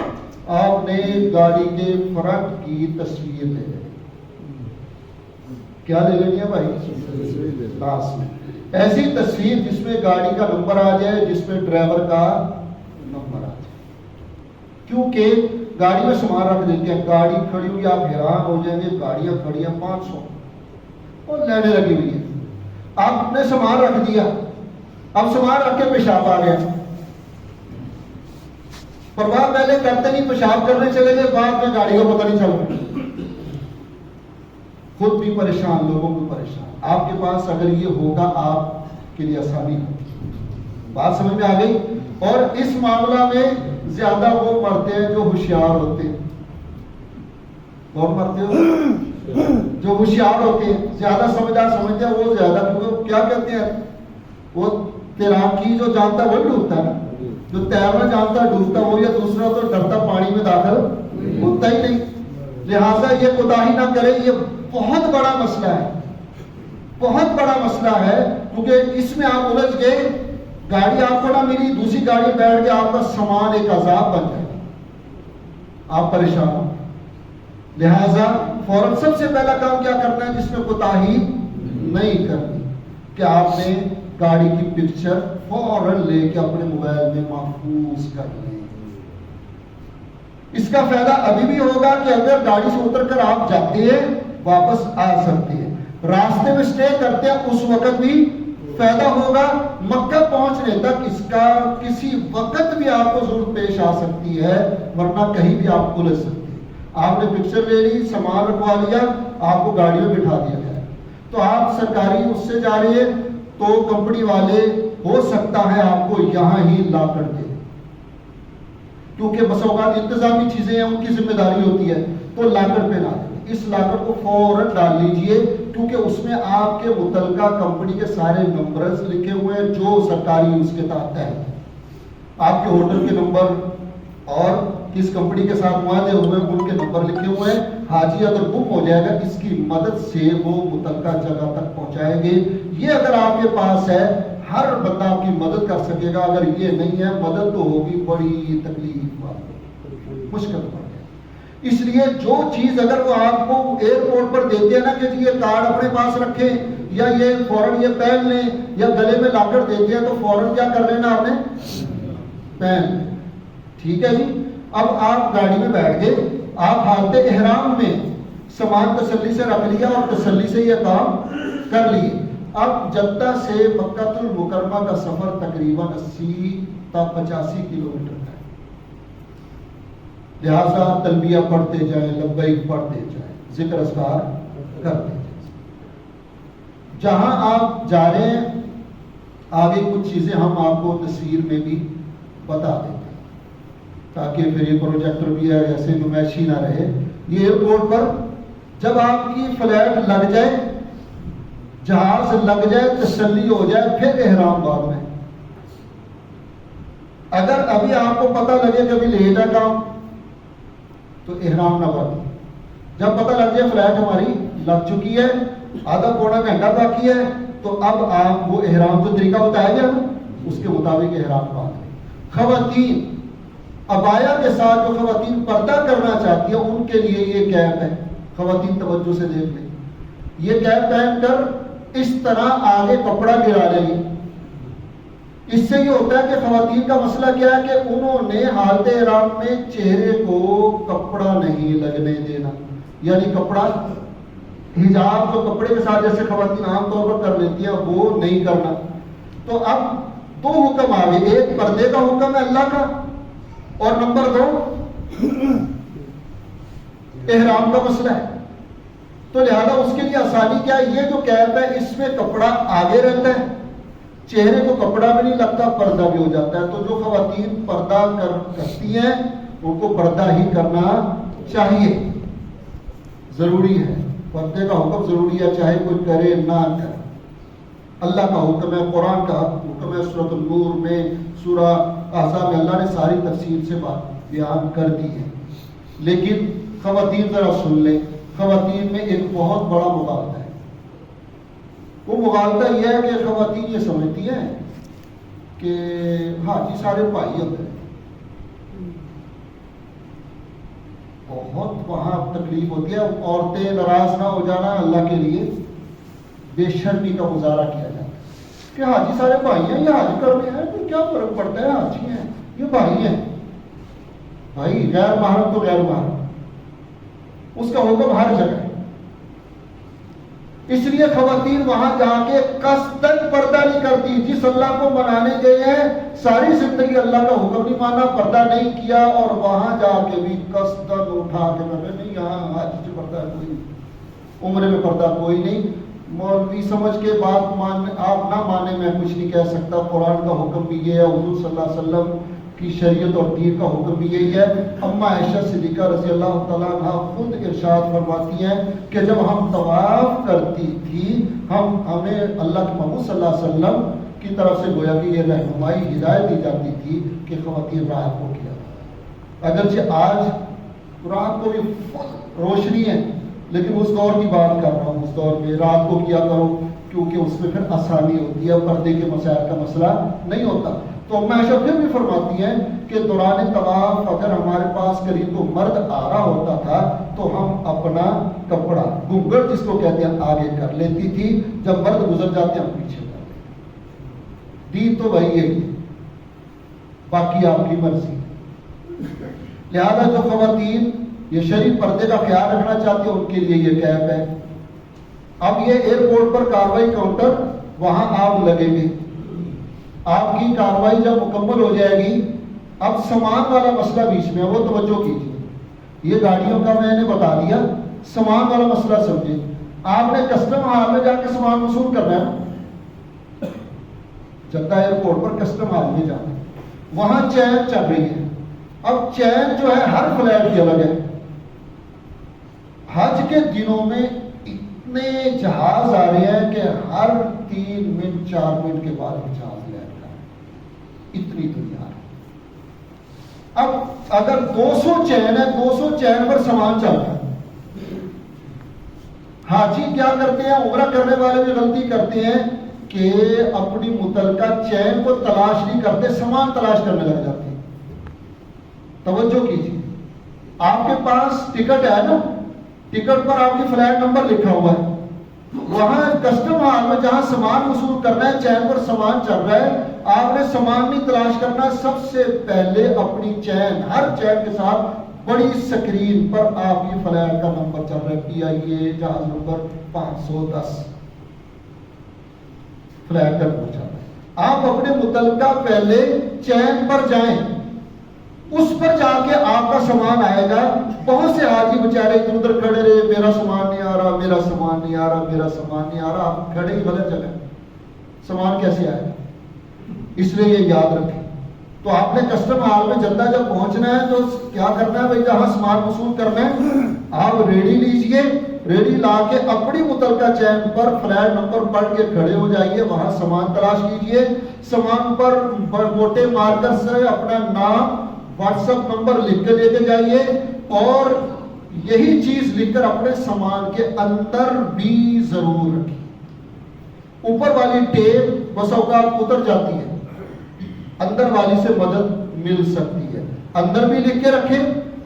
آپ نے گاڑی کے فرنٹ کی تصویر لے لینی۔ کیا لے لینی ہے بھائی؟ لاسٹ میں ایسی تصویر جس میں گاڑی کا نمبر آ جائے، جس میں ڈرائیور کا نمبر آ جائے، کیونکہ گاڑی میں سامان رکھ دیتے ہیں، گاڑی کھڑی ہوئی آپ حیران ہو جائیں گے، گاڑیاں کھڑی ہیں 500 اور لینے لگی ہوئی ہیں، آپ نے سامان رکھ دیا، اب سامان رکھ کے پیشاب آ گیا، پرواہ پہلے کرتے نہیں، پیشاب کرنے چلے گئے، بعد میں گاڑی کو پتہ نہیں چل رہا، خود بھی پریشان، لوگوں کو پریشان۔ آپ کے پاس اگر یہ ہوگا آپ کے لیے آسانی ہے، بات سمجھ میں آ گئی؟ اور اس معاملہ میں زیادہ وہ مرتے ہیں جو ہوشیار ہوتے ہیں، کون مرتے ہو؟ جو ہوشیار ہوتے ہیں، زیادہ سمجھدار سمجھتے ہیں وہ زیادہ، کیونکہ کیا کہتے ہیں، وہ تیراکی جو جانتا ہے وہ ڈوبتا ہے، جو تیرنا جانتا ہے ڈوبتا ہے وہ، یا دوسرا تو ڈرتا پانی میں داخل ہوتا ہی نہیں۔ لہٰذا یہ کوتاہی نہ کرے، یہ بہت بڑا مسئلہ ہے، بہت بڑا مسئلہ ہے، کیونکہ اس میں آپ الجھ گئے، گاڑی آپ کو نہ ملی، دوسری گاڑی بیٹھ کے آپ کا سامان ایک عذاب بن جائے، آپ پریشان ہو۔ لہٰذا فوراً سب سے پہلا کام کیا کرنا ہے، جس میں کوتاہی نہیں کرنی، کہ آپ نے گاڑی کی پکچر فوراً لے کے اپنے موبائل میں محفوظ کر لیں۔ اس کا فائدہ ابھی بھی ہوگا کہ اگر گاڑی سے اتر کر آپ جاتے ہیں واپس آ سکتے ہیں، راستے میں سٹے کرتے ہیں اس وقت بھی فائدہ ہوگا، مکہ پہنچنے تک اس کا کسی وقت بھی آپ کو ضرورت پیش آ سکتی ہے، ورنہ کہیں بھی آپ الجھ سکتے ہیں۔ آپ نے پکچر لے لی، سامان رکھوا لیا، آپ کو گاڑی میں بٹھا دیا گیا، تو آپ سرکاری اس سے جا رہے ہیں تو کمپنی والے ہو سکتا ہے آپ کو یہاں ہی لا کر دے، کیونکہ بس اوقات انتظامی چیزیں ہیں، ان کی ذمہ داری ہوتی ہے، تو لاکر پہ لا دیں۔ اس لاکر کو فوراً ڈال لیجئے، کیونکہ اس میں آپ کے متعلقہ کمپنی کے سارے نمبرز لکھے ہوئے ہیں جو سرکاری اس کے تحت ہے، آپ کے ہوٹل کے نمبر اور کس کمپنی کے ساتھ معاہدے ہوئے ہیں ان کے نمبر لکھے ہوئے ہیں۔ حاجی اگر گم ہو جائے گا، اس کی مدد سے وہ متعلقہ جگہ تک پہنچائیں گے۔ یہ اگر آپ کے پاس ہے، ہر بندہ آپ کی مدد کر سکے گا، اگر یہ نہیں ہے مدد تو ہوگی بڑی تکلیف والی، مشکل پڑ جائے۔ اس لیے جو چیز اگر وہ آپ کو ایئرپورٹ پر دیتے ہیں نا کہ جی یہ کارڈ اپنے پاس رکھیں، یا یہ فوراً یہ پہن لیں، یا گلے میں لا کر دیتے ہیں، تو فوراً کیا کر لینا آپ نے، پہن لیں۔ ٹھیک ہے جی، اب آپ گاڑی میں بیٹھ گئے، آپ حالت احرام میں سامان تسلی سے رکھ لیا اور تسلی سے یہ کام کر لیے۔ اب جدہ سے مکہ المکرمہ کا سفر تقریباً 80 تا 85 کلومیٹر ہے، لہٰذا تلبیہ پڑھتے جائیں، لبیک پڑھتے جائیں، ذکر اذکار کرتے جائیں۔ جہاں آپ جا رہے ہیں آگے کچھ چیزیں ہم آپ کو تصویر میں بھی بتا دیں گے، تاکہ پھر یہ پروجیکٹر بھی ہے ایسے نمائشی نہ رہے۔ یہ ایئرپورٹ پر جب آپ کی فلائٹ لگ جائے، جہاز لگ جائے، تسلی ہو جائے، پھر احرام بعد میں۔ اگر ابھی آپ کو پتہ لگے کہ ابھی لیٹ ہے کام، تو احرام نہ باقی، جب پتہ لگ جائے فلائٹ ہماری لگ چکی ہے، آدھا پونا گھنٹہ باقی ہے، تو اب آپ وہ احرام جو طریقہ بتایا گیا اس کے مطابق احرام باندھ لیں۔ خواتین عبایا کے ساتھ، جو خواتین پردہ کرنا چاہتی ہیں ان کے لیے یہ کیپ ہے، خواتین توجہ سے دیکھ لیں، یہ کیپ پہن کر اس طرح آگے کپڑا گرا لیں گے۔ اس سے یہ ہوتا ہے کہ خواتین کا مسئلہ کیا ہے کہ انہوں نے حالت احرام میں چہرے کو کپڑا نہیں لگنے دینا، یعنی کپڑا حجاب جو کپڑے کے ساتھ جیسے خواتین عام طور پر کر لیتی ہیں وہ نہیں کرنا۔ تو اب دو حکم آ گئے، ایک پردے کا حکم ہے اللہ کا، اور نمبر 2 احرام کا مسئلہ ہے۔ تو لہذا اس کے لیے آسانی کیا ہے، یہ جو کیپ ہے اس میں کپڑا آگے رہتا ہے، چہرے کو کپڑا بھی نہیں لگتا، پردہ بھی ہو جاتا ہے۔ تو جو خواتین پردہ کرتی ہیں ان کو پردہ ہی کرنا چاہیے، ضروری ہے، پردے کا حکم ضروری ہے، چاہے کوئی کرے نہ کرے۔ اللہ کا حکم ہے، قرآن کا حکم ہے، سورۃ النور میں، سورہ احزاب میں اللہ نے ساری تفصیل سے بات بیان کر دی ہے۔ لیکن خواتین ذرا سن لیں، خواتین میں ایک بہت بڑا مغالطہ ہے۔ وہ مغالطہ یہ ہے کہ خواتین یہ سمجھتی ہیں کہ حاجی سارے بھائی ہوتے ہیں، بہت وہاں تکلیف ہوتی ہے، عورتیں ناراض نہ ہو جانا اللہ کے لیے بے شرمی کا مظاہرہ کیا جاتا ہے کہ حاجی سارے بھائی ہیں، یہ حاج کرنے ہیں تو کیا فرق پڑتا ہے، حاجی ہیں یہ بھائی ہیں۔ بھائی غیر محرم تو غیر محرم، اس کا حکم ہر جگہ ہے۔ اس لیے خواتین وہاں جا کے قصدن پردہ نہیں کرتی، جس اللہ کو منانے گئے ہیں ساری زندگی اللہ کا حکم نہیں مانا، پردہ نہیں کیا، اور وہاں جا کے بھی قصدن اٹھا کے نہیں یہاں حج سے پردہ کوئی نہیں، عمرے میں پردہ کوئی نہیں۔ مولوی سمجھ کے بات آپ نہ مانے، میں کچھ نہیں کہہ سکتا، قرآن کا حکم بھی یہ ہے، حضور صلی اللہ علیہ وسلم کی شریعت اور دین کا حکم بھی یہی ہے۔ اما عائشہ صدیقہ رضی اللہ تعالیٰ عنہ خود ارشاد فرماتی ہیں کہ جب ہم طواف کرتی تھی ہمیں اللہ کے محبوب صلی اللہ علیہ وسلم کی طرف سے گویا کہ یہ رہنمائی ہدایت دی جاتی تھی کہ خواتین رات کو کیا، اگرچہ آج رات کو بھی روشنی ہے، لیکن اس دور کی بات کر رہا ہوں، اس دور میں رات کو کیا کرو کیونکہ اس میں پھر آسانی ہوتی ہے، پردے کے مسائل کا مسئلہ نہیں ہوتا۔ تو اما عائشہ پھر بھی فرماتی ہیں کہ دوران طواف اگر ہمارے پاس قریب کو مرد آ رہا ہوتا تھا تو ہم اپنا کپڑا گھونگھٹ جس کو کہتے ہیں آگے کر لیتی تھی، جب مرد گزر جاتے ہم پیچھے کر لیتے۔ دین تو وہی ہے، باقی آپ کی مرضی۔ لہذا جو خواتین یہ شرعی پردے کا خیال رکھنا چاہتی ہیں ان کے لیے یہ کیپ ہے۔ اب یہ ایئرپورٹ پر کاروائی کاؤنٹر، وہاں آگ لگے گی، آپ کی کاروائی جب مکمل ہو جائے گی، اب سامان والا مسئلہ بیچ میں ہے، وہ توجہ کیجیے، یہ گاڑیوں کا میں نے بتا دیا، سامان والا مسئلہ سمجھے۔ آپ نے کسٹم ہال میں جا کے سامان وصول کرنا ہے، جدہ ایئرپورٹ پر کسٹم ہال میں جانا، وہاں چین چل رہی ہے۔ اب چین جو ہے ہر فلائٹ کی الگ ہے، حج کے دنوں میں اتنے جہاز آ رہے ہیں کہ ہر 3 منٹ 4 منٹ کے بعد جہاز لینڈ کر رہے ہیں، اتنی دنیا ہے۔ اب اگر 200 چین ہے، 200 چین پر سامان چل رہا ہے، حاجی کیا کرتے ہیں، عمرہ کرنے والے بھی غلطی کرتے ہیں کہ اپنی متعلقہ چین کو تلاش نہیں کرتے، سامان تلاش کرنے لگ جاتے ہیں۔ توجہ کیجیے، آپ کے پاس ٹکٹ ہے نا، ٹکٹ پر آپ کی فلائٹ نمبر لکھا ہوا ہے، وہاں کسٹم ہال میں جہاں سامان وصول کرنا ہے، چین پر سامان چل رہا ہے، آپ نے سامان نہیں تلاش کرنا، سب سے پہلے اپنی چین، ہر چین کے ساتھ بڑی سکرین پر آپ کی فلائٹ کا نمبر چل رہا ہے، PIA جہاز نمبر 510 فلائٹ کا نمبر چل رہا ہے۔ آپ اپنے متعلقہ پہلے چین پر جائیں، اس پر جا کے آپ کا سامان آئے گا۔ بہت سے حاجی بیچارے ادھر ادھر کھڑے رہے، میرا سامان نہیں آ رہا، میرا سامان نہیں آ رہا، میرا سامان نہیں آ رہا، آپ کھڑے ہی غلط جگہ، سامان کیسے آئے گا؟ اس لیے یہ یاد رکھیں۔ تو آپ نے کسٹم ہال میں جدہ جب پہنچنا ہے تو کیا کرنا ہے بھائی، جہاں سامان وصول کرنا ہے آپ ریڈی لیجئے، ریڈی لا کے اپنی متعلقہ چین پر فلائٹ نمبر پڑھ کے کھڑے ہو جائیے، وہاں سامان تلاش کیجئے، سامان پر موٹے مارکر سے اپنا نام، واٹس ایپ نمبر لکھ کے لے کے جائیے، اور یہی چیز لکھ کر اپنے سامان کے اندر بھی ضرور رکھیے۔ اوپر والی ٹیپ بس اوقات اتر جاتی ہے، اندر والی سے مدد مل سکتی ہے، اندر بھی لکھ کے رکھیں۔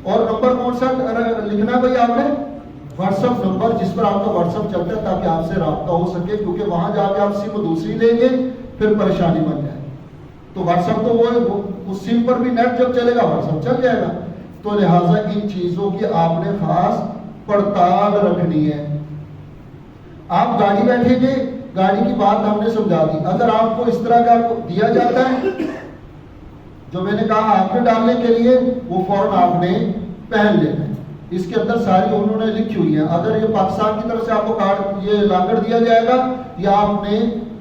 اور نمبر کون سا لکھنا بھائی آپ نے؟ واٹس ایپ نمبر، جس پر آپ کا واٹس ایپ چلتا ہے تاکہ آپ سے رابطہ ہو سکے، کیونکہ وہاں جا کے آپ سم دوسری لیں گے پھر پریشانی بن جائے۔ تو واٹس ایپ تو وہ اس سم پر بھی نیٹ جب چلے گا واٹس ایپ چل جائے گا۔ تو لہٰذا ان چیزوں کی آپ نے خاص پڑتال رکھنی ہے۔ آپ گاڑی بیٹھیں گے، گاڑی کی بات ہم نے سمجھا دی، اگر آپ کو اس طرح کا دیا جاتا ہے جو میں نے کہا آپ نے ڈالنے کے لیے، وہ فوراً آپ نے پہن لینا ہے۔ اس کے اندر ساری انہوں نے لکھی ہوئی ہیں، اگر یہ پاکستان کی طرف سے آپ کو کارڈ یہ لا کر دیا جائے گا یا آپ نے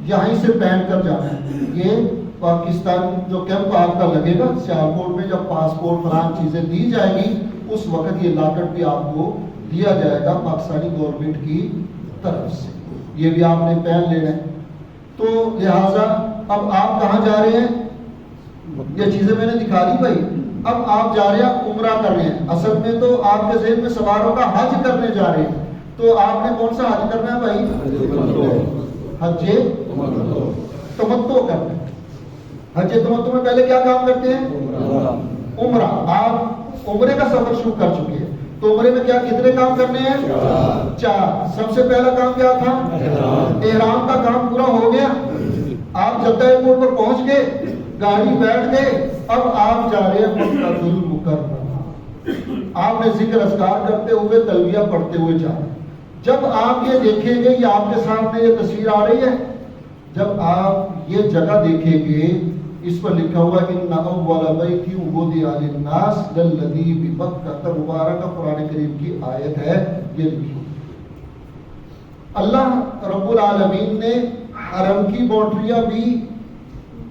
یہیں سے پہن کر جانا ہے۔ یہ پاکستان جو کیمپ آپ کا لگے گا سیالکوٹ میں، جب پاسپورٹ فلان چیزیں دی جائیں گی اس وقت یہ لاکٹ بھی آپ کو دیا جائے گا پاکستانی گورنمنٹ کی طرف سے. یہ بھی آپ نے پہن لینا ہے. تو لہذا اب آپ کہاں جا رہے ہیں؟ یہ چیزیں میں نے دکھا دی بھائی. اب آپ جا رہے ہیں عمرہ کرنے ہیں. اصل میں تو آپ کے ذہن میں سوار ہوگا حج کرنے جا رہے ہیں. تو آپ نے کون سا حج کرنا ہے بھائی؟ حج تمتع کرنا ہے. حج تمتع میں پہلے کیا کام کرتے ہیں؟ عمرہ. آپ عمرے کا سفر شروع کر چکے ہیں. تو عمرے میں کیا کتنے کام کرنے ہیں؟ 4. سب سے پہلا کام کیا تھا؟ احرام کا کام پورا ہو گیا. آپ جدہ ایئرپورٹ پر پہنچ گئے, گاڑی بیٹھ گئے. اب آپ جا رہے ہیں مکہ المکرمہ. آپ نے ذکر اذکار کرتے ہوئے تلبیہ پڑھتے ہوئے جا رہے ہیں. جب آپ یہ دیکھیں گے, یہ آپ کے سامنے یہ تصویر آ رہی ہے, جب آپ یہ جگہ دیکھیں گے, اس پر لکھا ہوا ان اول بیت وضع للناس للذی ببکہ مبارکہ, قرآن کریم کی آیت ہے. یہ لکھی اللہ رب العالمین نے حرم کی باؤنڈریاں بھی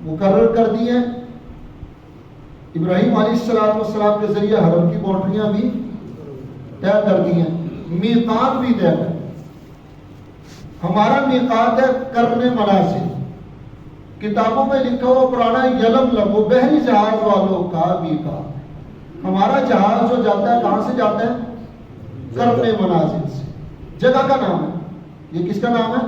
مقرر کر دی ہیں. ابراہیم علیہ السلام کے ذریعے حرم کی باؤنڈریاں بھی طے کر دی ہیں. میقات بھی طے کر. ہمارا میقات ہے کرم منازل. کتابوں میں لکھا ہوا پرانا یلم لگو, بحری جہاز والوں کا میقات. ہمارا جہاز جو جاتا ہے کہاں سے جاتا ہے؟ کرم منازل سے. جگہ کا نام ہے. یہ کس کا نام ہے؟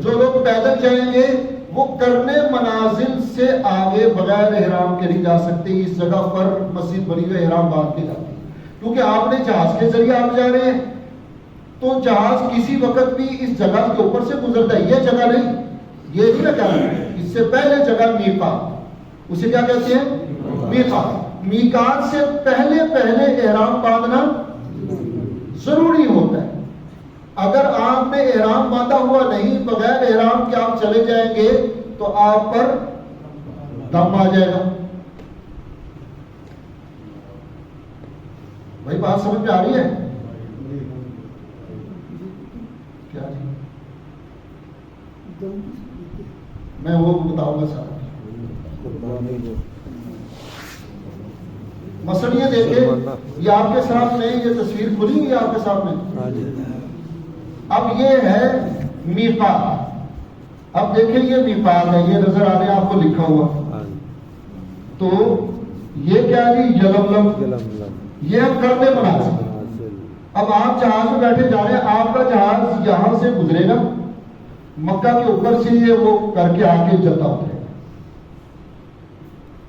جو لوگ پیدل جائیں گے وہ کرنے منازل سے آگے بغیر احرام کے نہیں جا سکتے. اس جگہ پر مسجد بنی ہوئی, احرام باندھ کے جاتے ہیں. کیونکہ آپ نے جہاز کے ذریعے آپ جا رہے ہیں, تو جہاز کسی وقت بھی اس جگہ کے اوپر سے گزرتا ہے. یہ جگہ نہیں, یہ نہیں کہہ رہا. اس سے پہلے جگہ میقات, اسے کیا کہتے ہیں؟ میقات. میقات سے پہلے احرام باندھنا ضروری ہوتا ہے. اگر آپ نے احرام باندھا ہوا نہیں, بغیر احرام کے آپ چلے جائیں گے تو آپ پر دم آ جائے گا. بھائی بات سمجھ میں آ رہی ہے کیا جی؟ میں وہ بتاؤں گا سارا. مثلا یہ دیکھیں, یہ آپ کے سامنے یہ تصویر کھلی ہوئی آپ کے سامنے. اب یہ ہے میقات. اب دیکھیں یہ میقات ہے, یہ نظر آ رہے ہیں آپ کو لکھا ہوا. تو یہ کیا جی؟ یلملم. یہ ہم کرنے منازل. اب آپ جہاز میں بیٹھے جا رہے ہیں, آپ کا جہاز یہاں سے گزرے گا, مکہ کے اوپر سے یہ وہ کر کے آ کے جدہ اترے گا.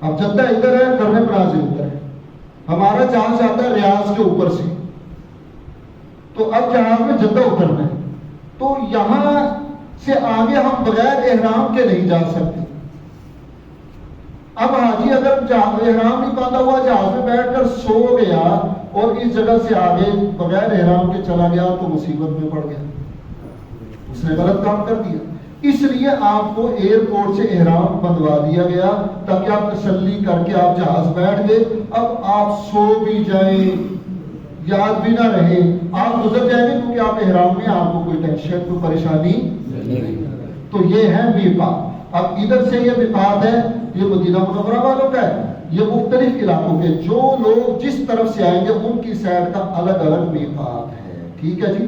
اب جدہ ادھر ہے, کرنے منازل ادھر ہے. ہمارا جہاز آتا ہے ریاض کے اوپر سے. تو اب جہاز میں جدہ اترنا ہے, تو یہاں سے آگے ہم بغیر احرام کے نہیں جا سکتے. اب حاجی اگر احرام نہیں باندھا ہوا جہاز میں بیٹھ کر سو گیا اور اس جگہ سے آگے بغیر احرام کے چلا گیا تو مصیبت میں پڑ گیا, اس نے غلط کام کر دیا. اس لیے آپ کو ایئرپورٹ سے احرام بندھوا دیا گیا تاکہ آپ تسلی کر کے آپ جہاز بیٹھ گئے. اب آپ سو بھی جائیں, یاد بھی نہ رہے, آپ گزر جائیں گے کیونکہ آپ احرام میں, آپ کو کوئی ٹینشن کوئی پریشانی نہیں. تو یہ ہے میقات. اب ادھر سے یہ میقات ہے, یہ مدینہ منورہ والوں کا ہے. یہ مختلف علاقوں کے جو لوگ جس طرف سے آئیں گے ان کی سائڈ کا الگ الگ میقات ہے. ٹھیک ہے جی,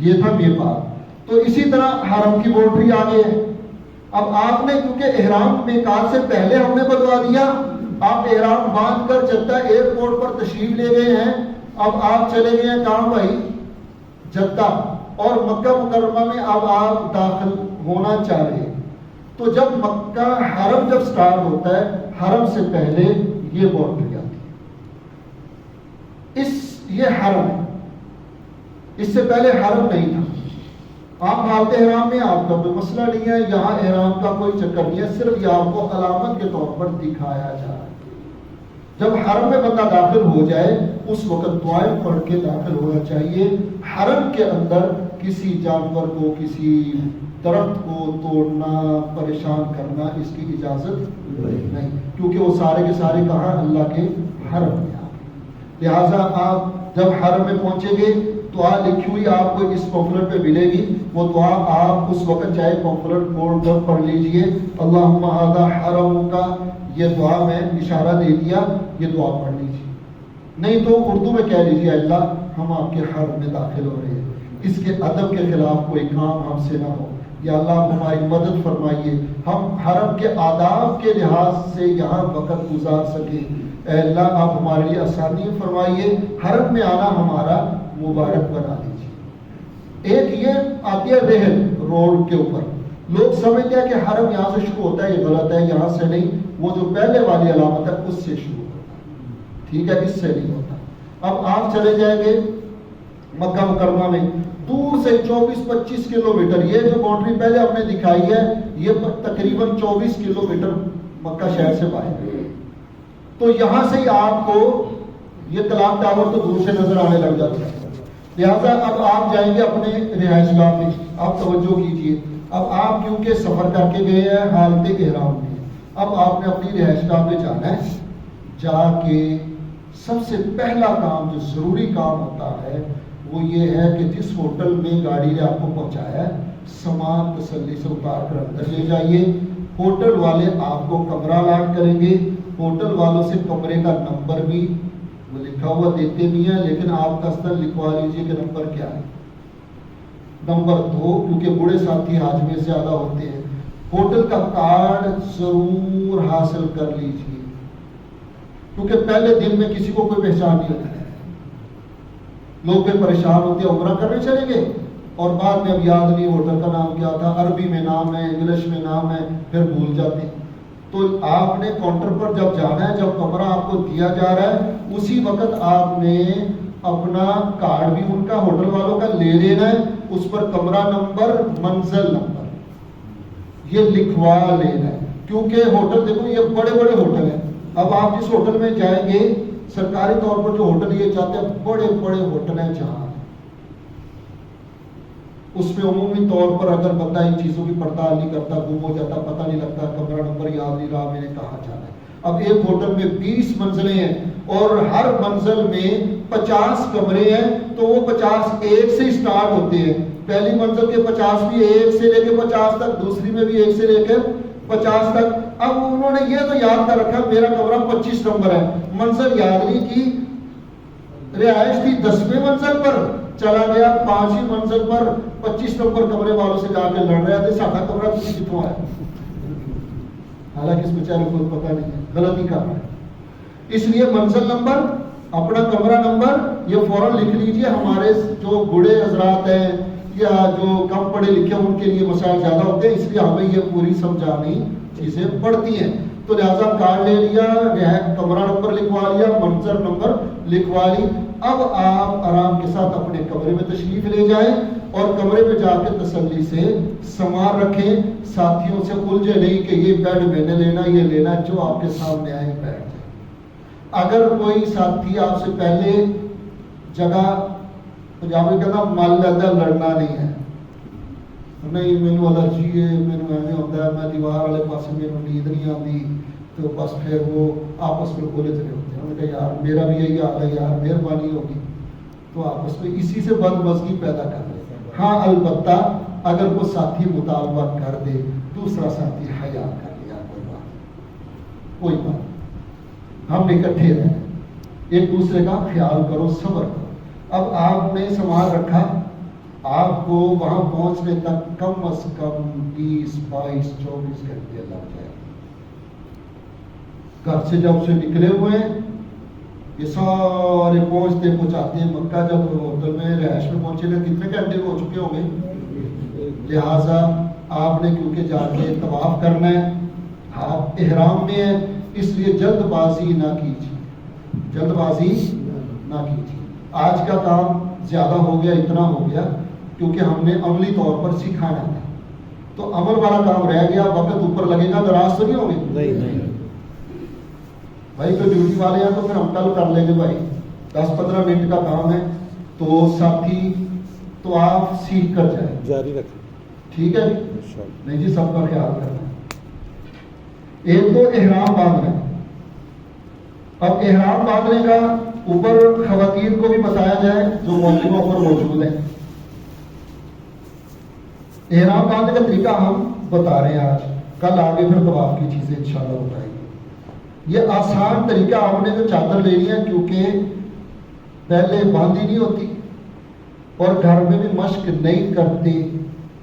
یہ تھا میقات. تو اسی طرح حرم کی باؤنڈری آگے ہے. اب آپ نے کیونکہ احرام میقات سے پہلے ہم نے بتوا دیا, آپ احرام باندھ کر جدہ ایئرپورٹ پر تشریف لے گئے ہیں. اب آپ چلے گئے ہیں کہاں بھائی؟ جدہ. اور مکہ مکرمہ میں اب آپ داخل ہونا چاہ رہے ہیں. تو جب مکہ حرم جب سٹارٹ ہوتا ہے, حرم سے پہلے یہ باؤنڈری آتی ہے. یہ حرم ہے, اس سے پہلے حرم نہیں تھا. آپ حالت احرام میں آپ کا کوئی مسئلہ نہیں ہے, یہاں احرام کا کوئی چکر نہیں ہے, صرف یہ آپ کو علامت کے طور پر دکھایا جا رہا ہے. جب حرم میں بندہ داخل ہو جائے اس وقت دعائیں پڑھ کے داخل ہونا چاہیے. حرم کے اندر کسی جانور کو, کسی درخت کو توڑنا, پریشان کرنا, اس کی اجازت نہیں, کیونکہ وہ سارے کے سارے کہاں؟ اللہ کے حرم میں. لہٰذا آپ جب حرم میں پہنچیں گے, دعا لکھی ہوئی آپ کو اس پمفلٹ پہ ملے گی. وہ دعا آپ اس وقت چاہے پمفلٹ کھول کر پڑھ لیجئے. اللہم ھذا حرمک, یہ دعا میں اشارہ دے دیا, یہ دعا پڑھ لیجئے. نہیں تو اردو میں کہہ لیجیے اللہ ہم آپ کے حرم میں داخل ہو رہے ہیں، اس کے ادب کے خلاف کوئی کام ہم سے نہ ہو، یا اللہ آپ ہماری مدد فرمائیے، ہم حرم کے آداب کے لحاظ سے یہاں وقت گزار سکیں، اے اللہ آپ ہمارے لیے آسانی فرمائیے، حرم میں آنا ہمارا مبارک بنا دیجیے۔ ایک یہ آتی ہے رحل روڈ کے اوپر، لوگ سمجھتے ہیں کہ حرم یہاں سے شروع ہوتا ہے، یہ غلط ہے، یہاں سے نہیں، وہ جو پہلے والی علامت ہے اس سے شروع ہوتا ہے، ٹھیک ہے، اس سے نہیں ہوتا۔ اب آپ چلے جائیں گے مکہ مکرمہ میں، دور سے 24-25 کلومیٹر، یہ جو باؤنڈری پہلے ہم نے دکھائی ہے یہ تقریباً 24 کلومیٹر مکہ شہر سے باہر ہے، تو یہاں سے ہی آپ کو یہ کلاک ٹاور تو دور سے نظر آنے لگ جاتا ہے۔ لہٰذا اب آپ جائیں گے اپنے رہائش گاہ میں، آپ توجہ کیجیے، اب آپ کیونکہ سفر کر کے گئے ہیں حالت احرام میں، اب آپ نے اپنی رہائش گاہ پہ جانا ہے، جا کے سب سے پہلا کام جو ضروری کام ہوتا ہے وہ یہ ہے کہ جس ہوٹل میں گاڑی نے آپ کو پہنچایا ہے سامان تسلی سے اتار کر اندر لے جائیے، ہوٹل والے آپ کو کمرہ الاٹ کریں گے، ہوٹل والوں سے کمرے کا نمبر بھی وہ لکھا ہوا دیتے بھی ہیں، لیکن آپ دستن لکھوا لیجیے کہ نمبر کیا ہے، نمبر 2، کیونکہ بوڑھے ساتھی حاج میں زیادہ ہوتے ہیں، ہوٹل کا کارڈ ضرور حاصل کر لیجیے، کیونکہ پہلے دن میں کسی کو کوئی پہچان نہیں ہوتی، لوگ پھر پریشان ہوتے ہیں، عمرہ کرنے چلیں گے اور بعد میں اب یاد نہیں ہوٹل کا نام کیا تھا، عربی میں نام ہے، انگلش میں نام ہے، پھر بھول جاتے ہیں۔ تو آپ نے کاؤنٹر پر جب جانا ہے، جب کمرہ آپ کو دیا جا رہا ہے، اسی وقت آپ نے اپنا کارڈ بھی ان کا ہوٹل والوں کا لے لینا ہے، اس پر کمرہ نمبر، منزل نمبر یہ لکھوا لینا ہے، کیونکہ ہوٹل دیکھو یہ بڑے بڑے ہوٹل ہیں، اب آپ جس ہوٹل میں جائیں گے سرکاری طور پر جو ہوٹل یہ چاہتے ہیں بڑے بڑے ہوٹل ہیں جہاں اس میں عمومی طور پر اگر بندہ ان چیزوں کی پڑتال نہیں کرتا، گم ہو جاتا، پتہ نہیں لگتا، کمرہ نمبر یاد نہیں رہا میں نے کہاں جانا ہے۔ اب ایک ہوٹل میں 20 منزلیں ہیں اور ہر منزل میں 50 کمرے ہیں، تو وہ 50 ایک سے اسٹارٹ ہوتے ہیں، پہلی منزل کے 50 بھی 1 سے لے کے 50 تک، دوسری میں بھی 1 سے لے کے 50 تک۔ اب انہوں نے یہ تو یاد کر رکھا میرا کمرہ 25 نمبر ہے، منزل یاد نہیں کی، رہائش تھی 10ویں منزل پر، چلا گیا 5ویں منزل پر 25 نمبر کمرے والوں سے جا کے لڑ رہے تھے ساکھا کمرہ کسی کتوں آیا، حالانکہ اس بیچارے کو پتہ نہیں ہے، غلطی کر رہا ہے۔ اس لیے منزل نمبر، اپنا کمرہ نمبر یہ فوراً لکھ لیجئے۔ ہمارے جو بوڑھے حضرات ہیں یا جو کم پڑھے لکھے ان کے لیے مسائل زیادہ ہوتے ہیں، اس لیے ہمیں یہ پوری سمجھانی چیزیں پڑتی ہیں، تو لہٰذا کارڈ لے لیا، کمرہ نمبر لکھوا لیا، منزل نمبر لکھوا لی۔ اب آپ آرام کے ساتھ اپنے کمرے میں تشریف لے جائیں اور کمرے میں جا کے تسلی سے سامان رکھیں، ساتھیوں سے الجھے نہیں کہ یہ بیڈ میں نے لینا، یہ لینا، جو آپ کے سامنے آئے بیٹھ جائیں۔ اگر کوئی ساتھی آپ سے پہلے جگہ پنجابی کہنا مل لینا، لڑنا نہیں ہے، نہیں مینو الرجی ہے، مینو ایویں ہوتا ہے، میں دیوار والے پاس مینو نیند نہیں آتی، تو بس پھر وہ آپس میں بولے چلے ہوتے ہیں، انہوں نے کہا یار میرا بھی یہی حال ہے یار، مہربانی ہوگی، تو آپس میں اسی سے بدمزگی پیدا کر رہے ہیں۔ ہاں البتہ اگر کوئی ساتھی مطالبہ کر دے، دوسرا ساتھی حیا کر لیا، کوئی بات ہم اکٹھے رہیں، ایک دوسرے کا خیال کرو، صبر کرو۔ اب آپ نے سامان رکھا، آپ کو وہاں پہنچنے تک کم از کم 20، 22، 24 گھنٹے لگ جائے۔ گھر سے جب سے نکلے ہوئے ہیں، یہ سارے پہنچتے پہنچاتے ہیں مکہ، جب ہوٹل میں رہائش میں پہنچے گا کتنے گھنٹے ہو چکے ہوں گے؟ لہٰذا آپ نے کیونکہ جا کے طواف کرنا ہے، آپ احرام میں ہیں، اس لیے جلد بازی نہ کیجیے، جلد بازی نہ کیجیے۔ آج کا کام زیادہ ہو گیا، اتنا ہو گیا کیونکہ ہم نے عملی طور پر سکھانا تھا، تو عمل والا کام رہ گیا، وقت اوپر لگے گا، دراز تو نہیں ہوں گے بھائی، تو ڈیوٹی والے ہیں تو پھر ہم کل کر لیں گے بھائی، 10-15 منٹ کا کام ہے، تو ساتھی تو آپ سیکھ کر جائیں، جاری رکھیں، ٹھیک ہے نہیں جی، سب کا خیال کرنا۔ ایک تو احرام باندھنا، اب احرام باندھنے کا اوپر خواتین کو بھی بتایا جائے جو موضوعوں پر موجود ہیں۔ احرام باندھنے کا طریقہ ہم بتا رہے ہیں آج، کل آگے پھر طواف کی چیزیں انشاءاللہ بتائیں گے۔ یہ آسان طریقہ، آپ نے جو چادر لے لی ہے، کیونکہ پہلے باندھی نہیں ہوتی اور گھر میں بھی مشق نہیں کرتے،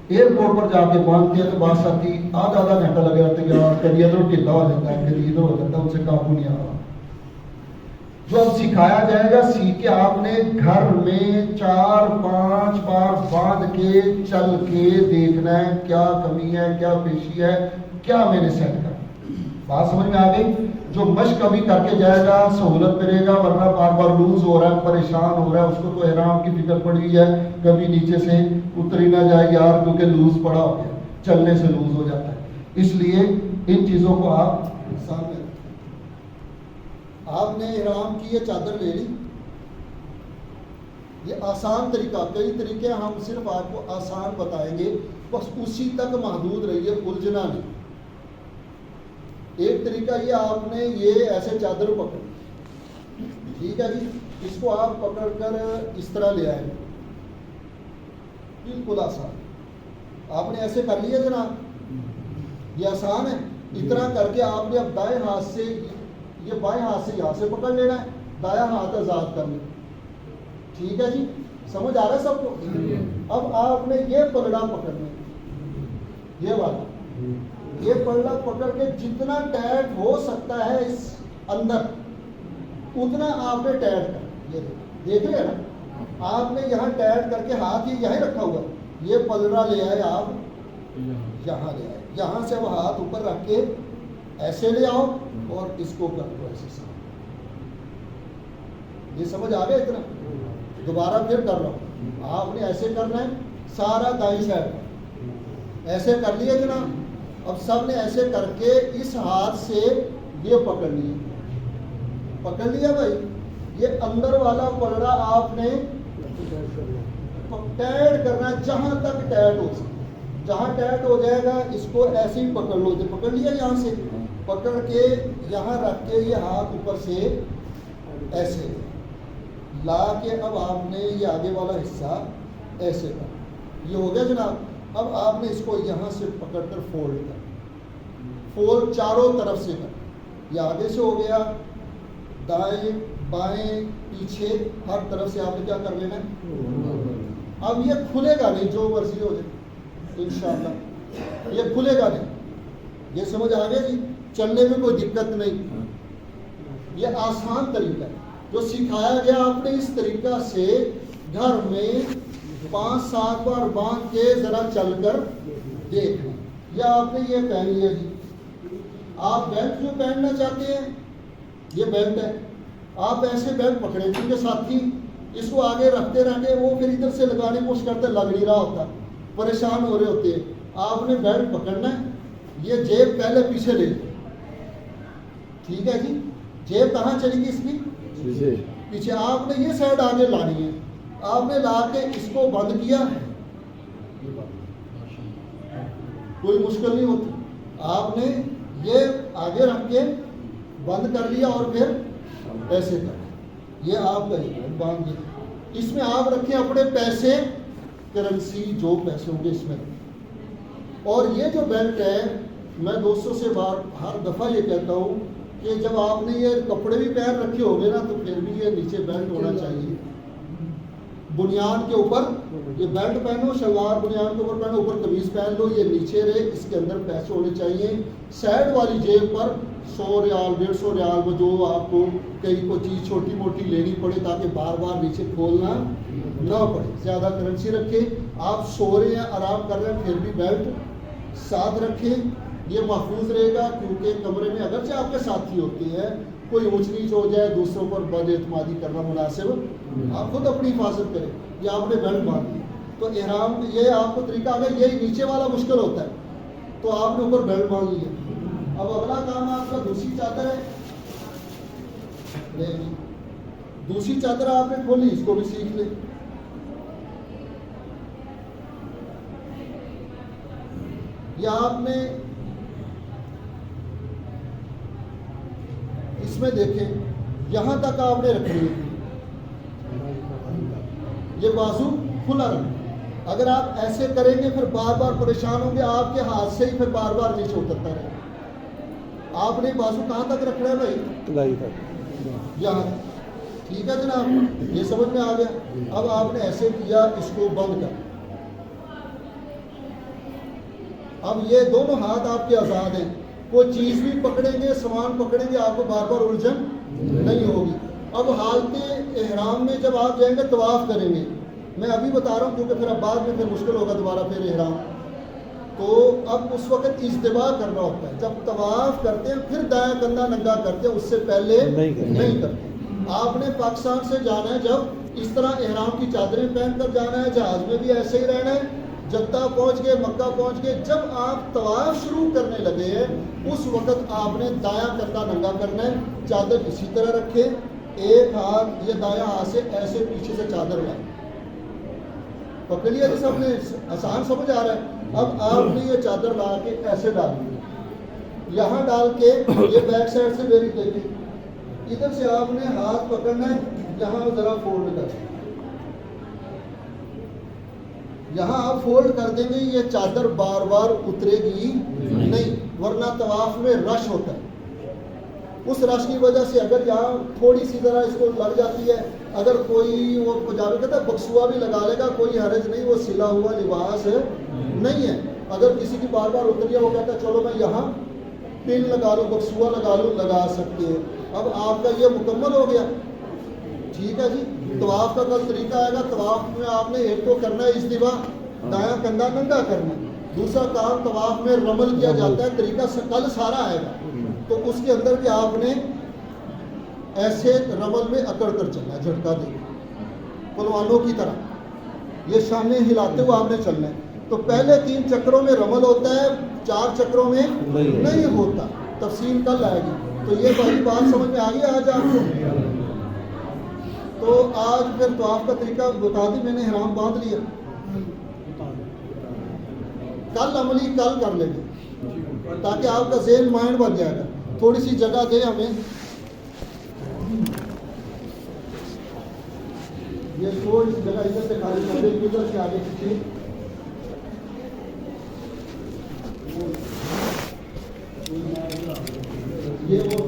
ایئرپورٹ پر جا کے باندھتے ہیں تو بات آتی آدھا گھنٹہ لگے رہتے ہیں یار، کبھی ادھر ٹھلا ہو جاتا ہے، کبھی ادھر ہو جاتا ہے، ان سے قابو نہیں آ رہا۔ جو اب سکھایا جائے گا، سیکھ کے آپ نے گھر میں 4-5 بار باندھ کے چل کے دیکھنا ہے کیا کمی ہے، کیا پیشی ہے، کیا میں نے سیٹ کرنا۔ بات سمجھ میں آ گئی؟ جو مشق ابھی کر کے جائے گا سہولت کرے گا، ورنہ بار بار لوز ہو رہا ہے، پریشان ہو رہا ہے، اس کو تو احرام کی فکر پڑی ہے، کبھی نیچے سے اتر ہی نہ جائے یار، کیونکہ لوز پڑا ہو گیا، چلنے سے لوز ہو جاتا ہے۔ اس لیے ان چیزوں کو آپ سامنے رکھیں۔ آپ نے احرام کی یہ چادر لے لی، یہ آسان طریقہ، کئی طریقے ہم صرف آپ کو آسان بتائیں گے، بس اسی تک محدود رہیے، الجھنا نہیں۔ ایک طریقہ یہ، آپ نے یہ ایسے چادر پکڑ، ٹھیک ہے جی، اس کو آپ پکڑ کر اس طرح لے آئیں، بالکل آسان۔ آپ نے ایسے کر لیا جناب، یہ آسان ہے۔ اتنا کر کے آپ نے اب دائیں ہاتھ سے، یہ بائیں ہاتھ سے یہاں سے پکڑ لینا ہے، دایاں ہاتھ آزاد کر لیں، ٹھیک ہے جی، سمجھ آ رہا ہے سب کو؟ اب آپ نے یہ پلڑا پکڑنا ہے، یہ والا، یہ پلڑا پکڑ کے جتنا ٹائٹ ہو سکتا ہے اس اندر اتنا آپ نے ٹائٹ کر، یہ دیکھ لیں نا، آپ نے یہاں ٹائٹ کر کے ہاتھ یہ یہیں رکھا ہوا، یہ پلڑا لے آئے آپ یہاں لے آئے، یہاں سے وہ ہاتھ اوپر رکھ کے ایسے لے آؤ اور اس کو کر دو ایسے سامنے۔ یہ سمجھ آ گیا؟ اتنا دوبارہ پھر کر رہا ہوں، آپ نے ایسے کرنا ہے سارا دائیں سائڈ پر، ایسے کر لیا جناب۔ اب سب نے ایسے کر کے اس ہاتھ سے یہ پکڑ لیا بھائی، یہ اندر والا پلڑا آپ نے ٹائٹ کرنا ہے جہاں تک ٹائٹ ہو سکے، جہاں ٹائٹ ہو جائے گا اس کو ایسے ہی پکڑ لو، پکڑ لیا یہاں سے، پکڑ کے یہاں رکھ کے یہ ہاتھ اوپر سے ایسے لا کے اب آپ نے یہ آگے والا حصہ ایسے کر، یہ ہو گیا جناب۔ اب آپ نے اس کو یہاں سے پکڑ کر فولڈ چاروں طرف سے کر، یہ آگے سے ہو گیا، دائیں بائیں پیچھے ہر طرف سے آپ نے کیا کر لینا ہے۔ اب یہ کھلے گا نہیں، جو مرضی ہو جائے انشاءاللہ یہ کھلے گا نہیں، یہ سمجھ آ گیا جی، چلنے میں کوئی دقت نہیں۔ یہ آسان طریقہ ہے جو سکھایا گیا، آپ نے اس طریقہ سے گھر میں 5-7 بار باندھ کے ذرا چل کر دیکھنا۔ یا آپ نے یہ پہن لیا جی، آپ بیلٹ جو پہننا چاہتے ہیں یہ بیلٹ ہے، آپ ایسے بیلٹ پکڑے، کیونکہ ساتھی اس کو آگے رکھتے وہ پھر ادھر سے لگانے کی کوشش کرتے، لگ نہیں رہا ہوتا، پریشان ہو رہے ہوتے ہیں۔ آپ نے بیلٹ پکڑنا ہے، یہ جیب پہلے پیچھے لے لیں، ٹھیک ہے جی، جیب کہاں چلی گی اس کی؟ پیچھے۔ آپ نے یہ سائڈ آگے لانی ہے، آپ نے لا کے اس کو بند کیا، کوئی مشکل نہیں ہوتی، آپ نے یہ آگے رکھ کے بند کر لیا اور پھر ایسے کر، یہ آپ کا باندھ دیا۔ اس میں آپ رکھیں اپنے پیسے، کرنسی، جو پیسے ہوں گے اس میں رکھیں۔ اور یہ جو بیلٹ ہے، میں دوستوں سے ہر دفعہ یہ کہتا ہوں کہ جب آپ نے یہ کپڑے بھی پہن رکھے ہوں گے نا، تو پھر بھی یہ نیچے بیلٹ ہونا چاہیے، بنیان کے اوپر یہ بیلٹ پہنو، شلوار بنیان کے اوپر پہنو، اوپر قمیض پہن لو، یہ نیچے رہے، اس کے اندر پیسے ہونے چاہیے۔ سائڈ والی جیب پر 100 ریال 150 ریال وہ جو آپ کو کہیں کوئی چیز چھوٹی موٹی لینی پڑے تاکہ بار بار نیچے کھولنا نہ پڑے، زیادہ کرنسی رکھیں۔ آپ سو رہے ہیں، آرام کر رہے ہیں، پھر بھی بیلٹ ساتھ رکھیں، یہ محفوظ رہے گا، کیونکہ کمرے میں اگرچہ آپ کے ساتھی ہوتے ہیں، کوئی اونچ نیچ ہو جائے، دوسروں پر بد اعتمادی کرنا مناسب، آپ خود اپنی حفاظت کریں۔ یہ آپ نے بیلٹ باندھ دی، تو احرام یہ آپ کو طریقہ آ گیا، یہی نیچے والا مشکل ہوتا ہے، تو آپ نے اوپر بیلٹ باندھ لیا۔ اب اگلا کام آپ کا دوسری چادر ہے، دوسری چادر آپ نے کھولی، اس کو بھی سیکھ لیں۔ یا آپ نے اس میں دیکھیں، یہاں تک آپ نے رکھنی ہے، یہ بازو کھلا رکھنا۔ اگر آپ ایسے کریں گے پھر بار بار پریشان ہوں گے، آپ کے ہاتھ سے ہی پھر بار بار نیچے اترتا رہے۔ آپ نے بازو کہاں تک رکھنا ہے بھائی؟ یہاں۔ ٹھیک ہے جناب، یہ سمجھ میں آ گیا. اب آپ نے ایسے کیا، اس کو بند کر. اب یہ دونوں ہاتھ آپ کے آزاد ہیں. کوئی چیز بھی پکڑیں گے، سامان پکڑیں گے، آپ کو بار بار الجھن نہیں ہوگی. اب حالت احرام میں جب آپ جائیں گے طواف کریں گے، میں ابھی بتا رہا ہوں کیونکہ پھر اب بعد میں پھر مشکل ہوگا دوبارہ پھر احرام. تو اب اس وقت اجتباع کرنا ہوتا ہے. جب طواف کرتے ہیں پھر دایاں کندھا ننگا کرتے ہیں، اس سے پہلے نہیں کرتے. آپ نے پاکستان سے جانا ہے جب اس طرح احرام کی چادریں پہن کر جانا ہے، جہاز میں بھی ایسے ہی رہنا ہے. جدہ پہنچ گئے، مکہ پہنچ گئے، جب آپ طواف شروع کرنے لگے ہیں اس وقت آپ نے دایاں کندھا ننگا کرنا ہے. چادر اسی طرح رکھے، ایک ہاتھ یہ دایاں ہاتھ سے ایسے پیچھے سے چادر لائے. پکڑ لیا جی سب نے؟ آسان سمجھ آ رہا ہے. اب آپ نے یہ چادر لا کے ایسے ڈالی، یہاں ڈال کے یہ بیک سائڈ سے میری دیکھیں، ادھر سے آپ نے ہاتھ پکڑنا ہے، یہاں ذرا فولڈ کر دیں. یہاں آپ فولڈ کر دیں گے، یہ چادر بار بار اترے گی نہیں، ورنہ طواف میں رش ہوتا ہے. اس رش کی وجہ سے اگر یہاں تھوڑی سی ذرا اس کو لگ جاتی ہے، اگر کوئی وہ پنجابی کہتا ہے بکسوا بھی لگا لے گا، کوئی حرج نہیں، وہ سلا ہوا لباس نہیں ہے. اگر کسی کی بار بار اتری ہے، وہ کہتا ہے چلو میں یہاں پن لگا لوں، بکسوا لگا لوں، لگا سکتے ہیں. اب آپ کا یہ مکمل ہو گیا. ٹھیک ہے جی. طواف کا کل طریقہ آئے گا. طواف میں آپ نے ایک تو کرنا ہے اجتباع، دایاں کندھا ننگا کرنا. دوسرا کام طواف میں رمل کیا جاتا ہے، طریقہ کل سارا آئے گا. تو اس کے اندر بھی آپ نے ایسے رمل میں اکڑ کر چلنا ہے، جھٹکا دے پلوانوں کی طرح یہ شانے ہلاتے ہوئے آپ نے چلنا ہے. تو پہلے 3 چکروں میں رمل ہوتا ہے، 4 چکروں میں نہیں ہوتا. تفصیل کل آئے گی. تو یہ بھائی بات سمجھ میں آ گئی آج آپ کو؟ تو آج پھر طواف کا طریقہ بتا دی میں نے، احرام باندھ لیا. کل عملی کل کر لیں گے تاکہ آپ کا ذہن مائنڈ بن جائے گا. تھوڑی سی جگہ دے ہمیں. یہ تھوڑی سی جگہ ادھر سے خالی کر دیں، ادھر سے آگے پیچھے. یہ وہ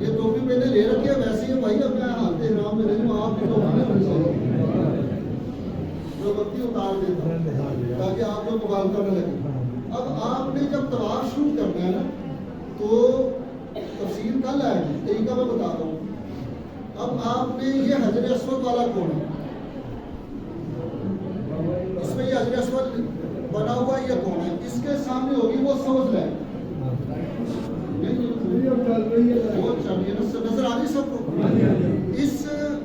یہ ٹوپی میں نے لے رکھی ہے، ویسے ہی بھائی اب میں حالت احرام میں رہی ہوں. آپ بھی جو بتی اتار دیتا ہوں تاکہ آپ کو مغالطہ نہ لگے. اب آپ نے جب طواف شروع کرنا ہے نا تو تفصیل کل آئے گی، طریقہ میں بتا رہا ہوں. اب آپ نے یہ حجر اسود والا کون ہے؟ اس میں یہ حجر اسود بنا ہوا یہ کون ہے؟ اس کے سامنے ہوگی وہ سبز لائن، وہ چل نظر آ رہی سب کو. اس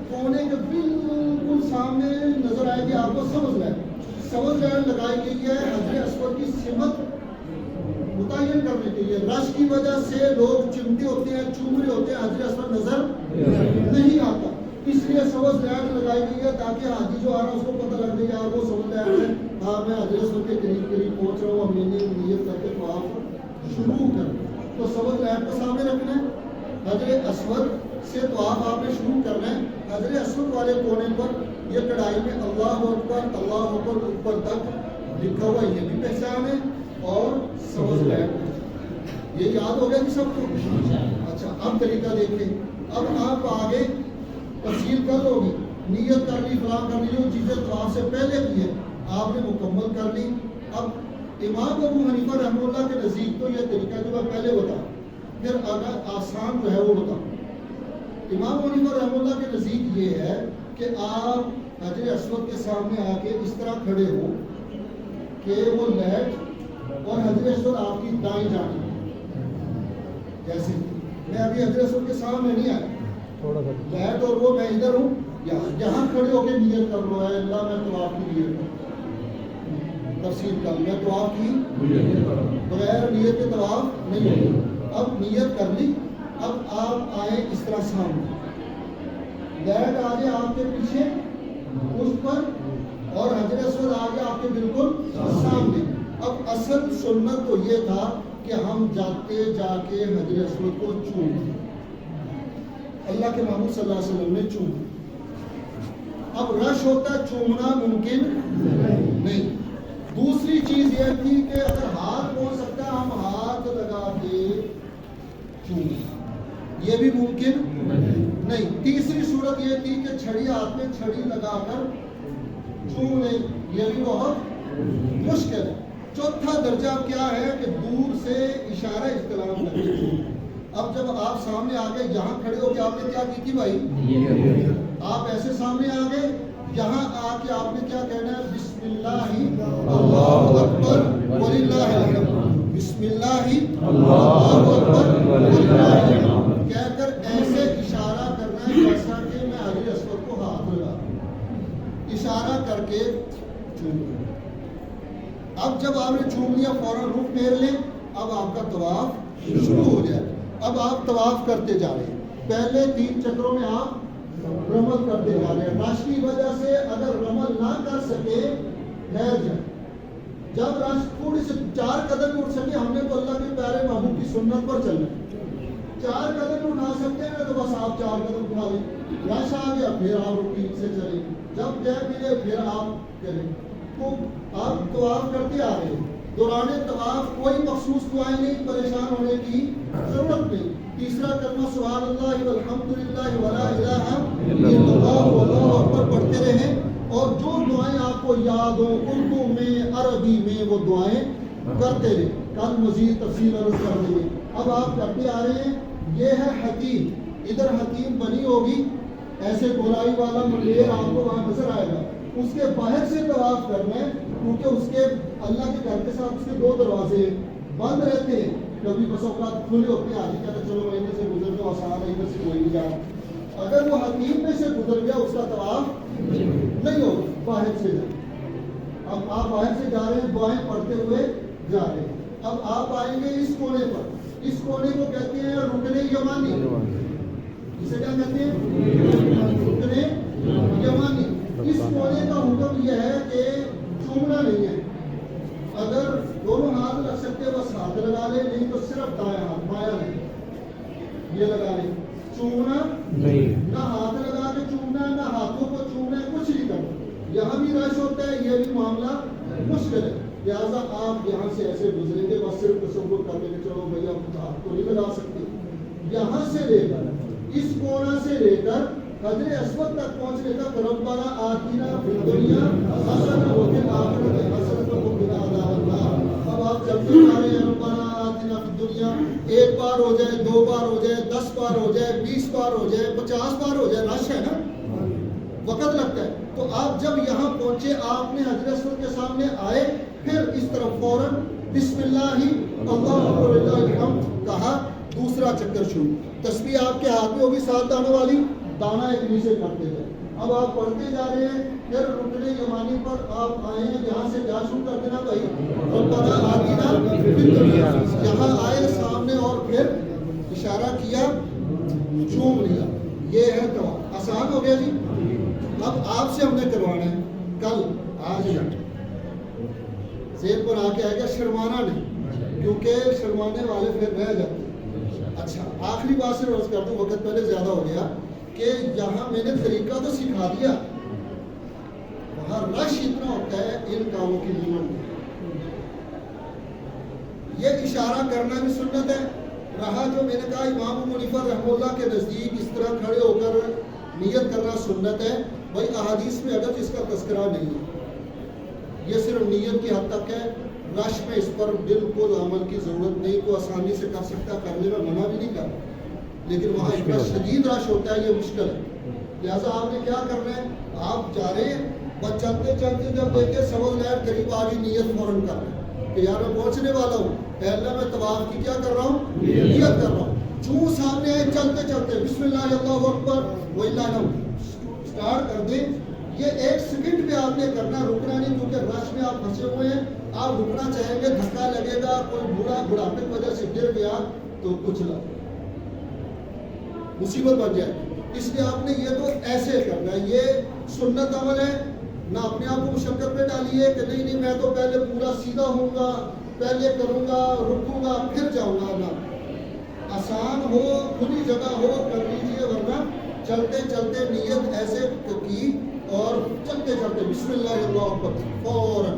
کونے کے بالکل سامنے نظر آئے گی آپ کو سبز لائن. سبز لائن لگائی گئی ہے حجر اسود کی سمت متعین کرنے کے لیے. رش کی وجہ سے لوگ چمٹے ہوتے ہیں، چوم رہے ہوتے ہیں، حجر اسود نظر نہیں آتا. اس لیے سبز لائن لگائی گئی ہے تاکہ حاجی جو آ رہا ہے اس کو پتہ لگ جائے یار وہ سبز لائن ہے، ہاں میں حجر اسود کے قریب پہنچ رہا ہوں، ہم نے نیت کر کے طواف شروع کر. تو سبز لائن کو سامنے رکھنا ہے. حجر اسود سے طواف آپ نے شروع کرنا ہے. حجر اسود والے کونے پر یہ کڑھائی میں اللہ اکبر اوپر تک لکھا ہوا، یہ بھی پہچان ہے. اور سبز لائن یہ یاد ہو گیا کہ سب کو؟ اچھا اب طریقہ دیکھیں. اب آپ آگے تفصیل کر ہوگی، نیت کر لی، فلاں کر لی، جو چیزیں طواف سے پہلے کی ہے آپ نے مکمل کر لی. اب امام ابو حنیفہ رحمہ اللہ کے نزدیک تو یہ طریقہ جو میں پہلے بتاؤں، پھر اگر آسان جو ہے وہ بتاؤں. امام ابو حنیفہ رحمہ اللہ کے نزدیک یہ ہے کہ آپ حجر اسود کے سامنے آ کے اس طرح کھڑے ہو کہ وہ لیٹ اور حجر اسود آپ کی دائیں جانب. جیسے میں ابھی حجر اسود کے سامنے نہیں آیا، لیٹ اور وہ میں ادھر ہوں، یہاں کھڑے ہو کے نیت کر لو ہے اللہ میں طواف کی نیت کروں. تفصیل کر میں طواف کی بغیر نیت کے طواف نہیں ہوگی. اب نیت کر لی. اب آپ آئے اس طرح سامنے، لیٹ آ جائے آپ کے پیچھے اس پر، اور حجر اسود آ گیا آپ کے بالکل سامنے. اب اصل سنت تو یہ تھا کہ ہم جاتے جا کے حجر اسود کو چوم، اللہ کے محمود صلی اللہ علیہ وسلم نے چوم. اب رش ہوتا ہے، چومنا ممکن نہیں. دوسری چیز یہ تھی کہ اگر ہاتھ ہو سکتا ہے ہم ہاتھ لگا کے چومیں، یہ بھی ممکن نہیں۔ تیسری صورت یہ تھی کہ چھڑی ہاتھ میں چھڑی لگا کر چوم لیں، یہ بھی بہت مشکل ہے۔ چوتھا درجہ کیا ہے کہ دور سے اشارہ استلام کریں۔ اب جب آپ سامنے آ گئے، یہاں کھڑے ہو کے آپ نے کیا کی تھی بھائی؟ آپ ایسے سامنے آ گئے، یہاں آ کے آپ نے کیا کہنا ہے؟ بسم اللہ اللہ اکبر وللہ الحمد، بسم اللہ اللہ اکبر وللہ الحمد کہہ کر ایسے اشارہ کرنا ہے جیسا کہ میں حجر اسود کو ہاتھ لگا اشارہ کر کے چوم لیں۔ اب جب آپ نے چوم لیا فوراً رخ پھیر لیں، اب آپ کا طواف شروع ہو جائے۔ اب آپ طواف کرتے جا رہے ہیں، پہلے 3 چکروں میں آپ رمل کرتے جا رہے ہیں۔ رش کی وجہ سے اگر رمل نہ کر سکے ٹھہر جائیں، جب رش تھوڑی سے 4 قدم اٹھ سکے، ہم نے تو اللہ کے پیارے محبوب کی سنت پر چلنا ہے، 4 قدم اٹھا سکتے ہیں تو بس آپ 4 قدم اٹھا لیں۔ رش آ گیا پھر آپ رکوع سے چلیں، جب جے ملے پھر آپ کریں۔ تو آپ طواف کرتے آ رہے ہیں، دوران طواف کوئی مخصوص دعائیں نہیں، پریشان ہونے کی ضرورت نہیں۔ تیسرا کلمہ سبحان اللہ والحمدللہ ولا الہ الا اللہ واللہ اکبر پڑھتے رہیں، اور جو دعائیں آپ کو یاد ہوں اردو میں عربی میں وہ دعائیں کرتے رہیں۔ کل مزید تفصیل عرض کر دیں گے۔ اب آپ کرتے آ رہے ہیں، یہ ہے حتیم، ادھر حتیم بنی ہوگی، ایسے گولائی والا منیر آپ کو وہاں نظر آئے گا، اس کے باہر سے طواف کرنا ہے، کیونکہ اس کے اللہ کے گھر کے ساتھ اس کے 2 دروازے بند رہتے ہیں، کبھی بس اوقات کھلے ہوتے ہیں، آدمی کہتے ہیں چلو ادھر سے گزر جاؤ، آسان ہے، ادھر سے کوئی نہیں جا۔ اگر وہ حتیم میں سے گزر گیا اس کا طواف نہیں ہوگا، باہر سے جائیں۔ اب آپ باہر سے جا رہے ہیں، دعائیں پڑھتے ہوئے جا رہے ہیں۔ اب آپ آئیں گے اس کونے پر، اس کونے کو کہتے ہیں رکن یمانی، اسے کیا کہتے ہیں؟ رکن یمانی۔ اس کونے کا حکم یہ ہے کہ چومنا نہیں ہے، اگر دونوں ہاتھ لگ سکتے بس ہاتھ لگا لیں، نہیں تو صرف دائیں ہاتھ، بایاں نہیں، یہ لگا لیں۔ چومنا نہیں، نہ ہاتھ لگا کے چومنا ہے، نہ ہاتھوں کو چومنا ہے، کچھ نہیں کرنا۔ یہاں بھی رش ہوتا ہے، یہ بھی معاملہ مشکل ہے، لہٰذا آپ یہاں سے ایسے گزریں گے، بس صرف تصور کر لیں کہ چلو بھائی اب ہاتھ کو نہیں لگا سکتے۔ یہاں سے لے کر اس کونا سے لے کر حجر اسود تک پہنچنے تک ربنا آتنا فی الدنیا حسنہ وفی الآخرۃ حسنہ وقنا عذاب النار۔ اب آپ چلتے جا رہے ہیں، ربنا آتنا فی الدنیا، 1 بار ہو جائے، 2 بار ہو جائے، 10 بار ہو جائے، 20 بار ہو جائے، 50 بار ہو جائے، رش ہے نا، وقت لگتا ہے۔ تو آپ جب یہاں پہنچے، آپ نے حجر اسود کے سامنے آئے، پھر اس طرف فوراً بسم اللہ اللہ اکبر للہ الحمد کہا، دوسرا چکر شروع۔ تسبیح آپ کے ہاتھ میں ہوگی 7 دانوں والی، دانا ایک نیچے کرتے جائیں۔ اب آپ پڑھتے جا رہے ہیں، پھر رکن یمانی پر آپ آئے ہیں، یہاں سے کیا شروع کر دینا بھائی؟ ربنا آتنا فی الدنیا، یہاں آئے سامنے اور پھر اشارہ کیا، چوم لیا، یہ ہے طواف۔ آسان ہو گیا جی۔ اب آپ سے ہم نے کروانا ہے، کل آج ذہن پر آ کے آئے گا، شرمانا نہیں، کیونکہ شرمانے والے پھر رہ جاتے ہیں۔ اچھا، آخری بات سے عرض کر دوں، وقت پہلے زیادہ ہو گیا، کہ یہاں میں نے طریقہ تو سکھا دیا، وہاں رش اتنا ہوتا ہے ان کاموں کی نیمت میں۔ یہ اشارہ کرنا بھی سنت ہے۔ رہا جو میں نے کہا امام ابو حنیفہ رحمہ اللہ کے نزدیک اس طرح کھڑے ہو کر نیت کرنا سنت ہے، بھائی احادیث میں اگر اس کا تذکرہ نہیں ہے، یہ صرف نیت کی حد تک ہے، رش میں اس پر بالکل عمل کی ضرورت نہیں، تو آسانی سے کر سکتا، کرنے میں منع بھی نہیں کرتا، لیکن وہاں اتنا شدید رش ہوتا ہے، یہ مشکل ہے۔ لہٰذا آپ نے کیا کرنا ہے، آپ جا رہے ہیں، بس چلتے چلتے جب دیکھیں سول لہر قریب آ گئی، نیت فوراً کر رہے ہیں کہ یار میں پہنچنے والا ہوں، اے اللہ میں طواف کی کیا کر رہا ہوں، نیت کر رہا ہوں۔ چوں سامنے آئے چلتے چلتے بسم اللہ اللہ اکبر وللہ الحمد اسٹارٹ کر دیں۔ یہ 1 سیکنڈ پہ آپ نے کرنا، رکنا نہیں، کیونکہ رش میں آپ پھنسے ہوئے ہیں، آپ رکنا چاہیں گے دھکا لگے گا، کوئی بوڑھا بڑھاپے کی وجہ سے گر گیا تو کچھ مصیبت بن جائے، اس لیے آپ نے یہ تو ایسے کرنا ہے۔ یہ سنت عمل ہے، نہ اپنے آپ کو مشقت پہ ڈالیے کہ نہیں میں تو پہلے پورا سیدھا ہوں گا، پہلے کروں گا، رکوں گا، پھر جاؤں گا، نہ آسان ہو، کھلی جگہ ہو کر لیجیے، ورنہ چلتے چلتے نیت ایسے کی اور چلتے چلتے بسم اللہ اللہ اکبر فوراً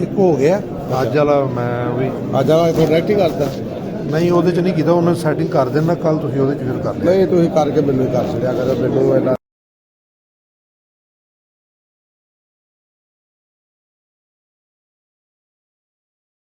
ਇੱਕ ਹੋ ਗਿਆ ਅੱਜ ਵਾਲਾ। ਮੈਂ ਵੀ ਅੱਜ ਵਾਲਾ ਡਾਇਰੈਕਟ ਹੀ ਕਰਦਾ। ਨਹੀਂ ਉਹਦੇ ਚ ਨਹੀਂ ਕੀਤਾ, ਉਹਨੇ ਸੈਟਿੰਗ ਕਰ ਦੇਣਾ, ਕੱਲ ਤੁਸੀਂ ਉਹਦੇ ਚ ਫਿਰ ਕਰ ਲਿਆ। ਨਹੀਂ ਤੁਸੀਂ ਕਰਕੇ ਮੈਨੂੰ ਕਰ ਛੱਡਿਆ ਕਰੋ, ਮੈਨੂੰ ਇਹਨਾਂ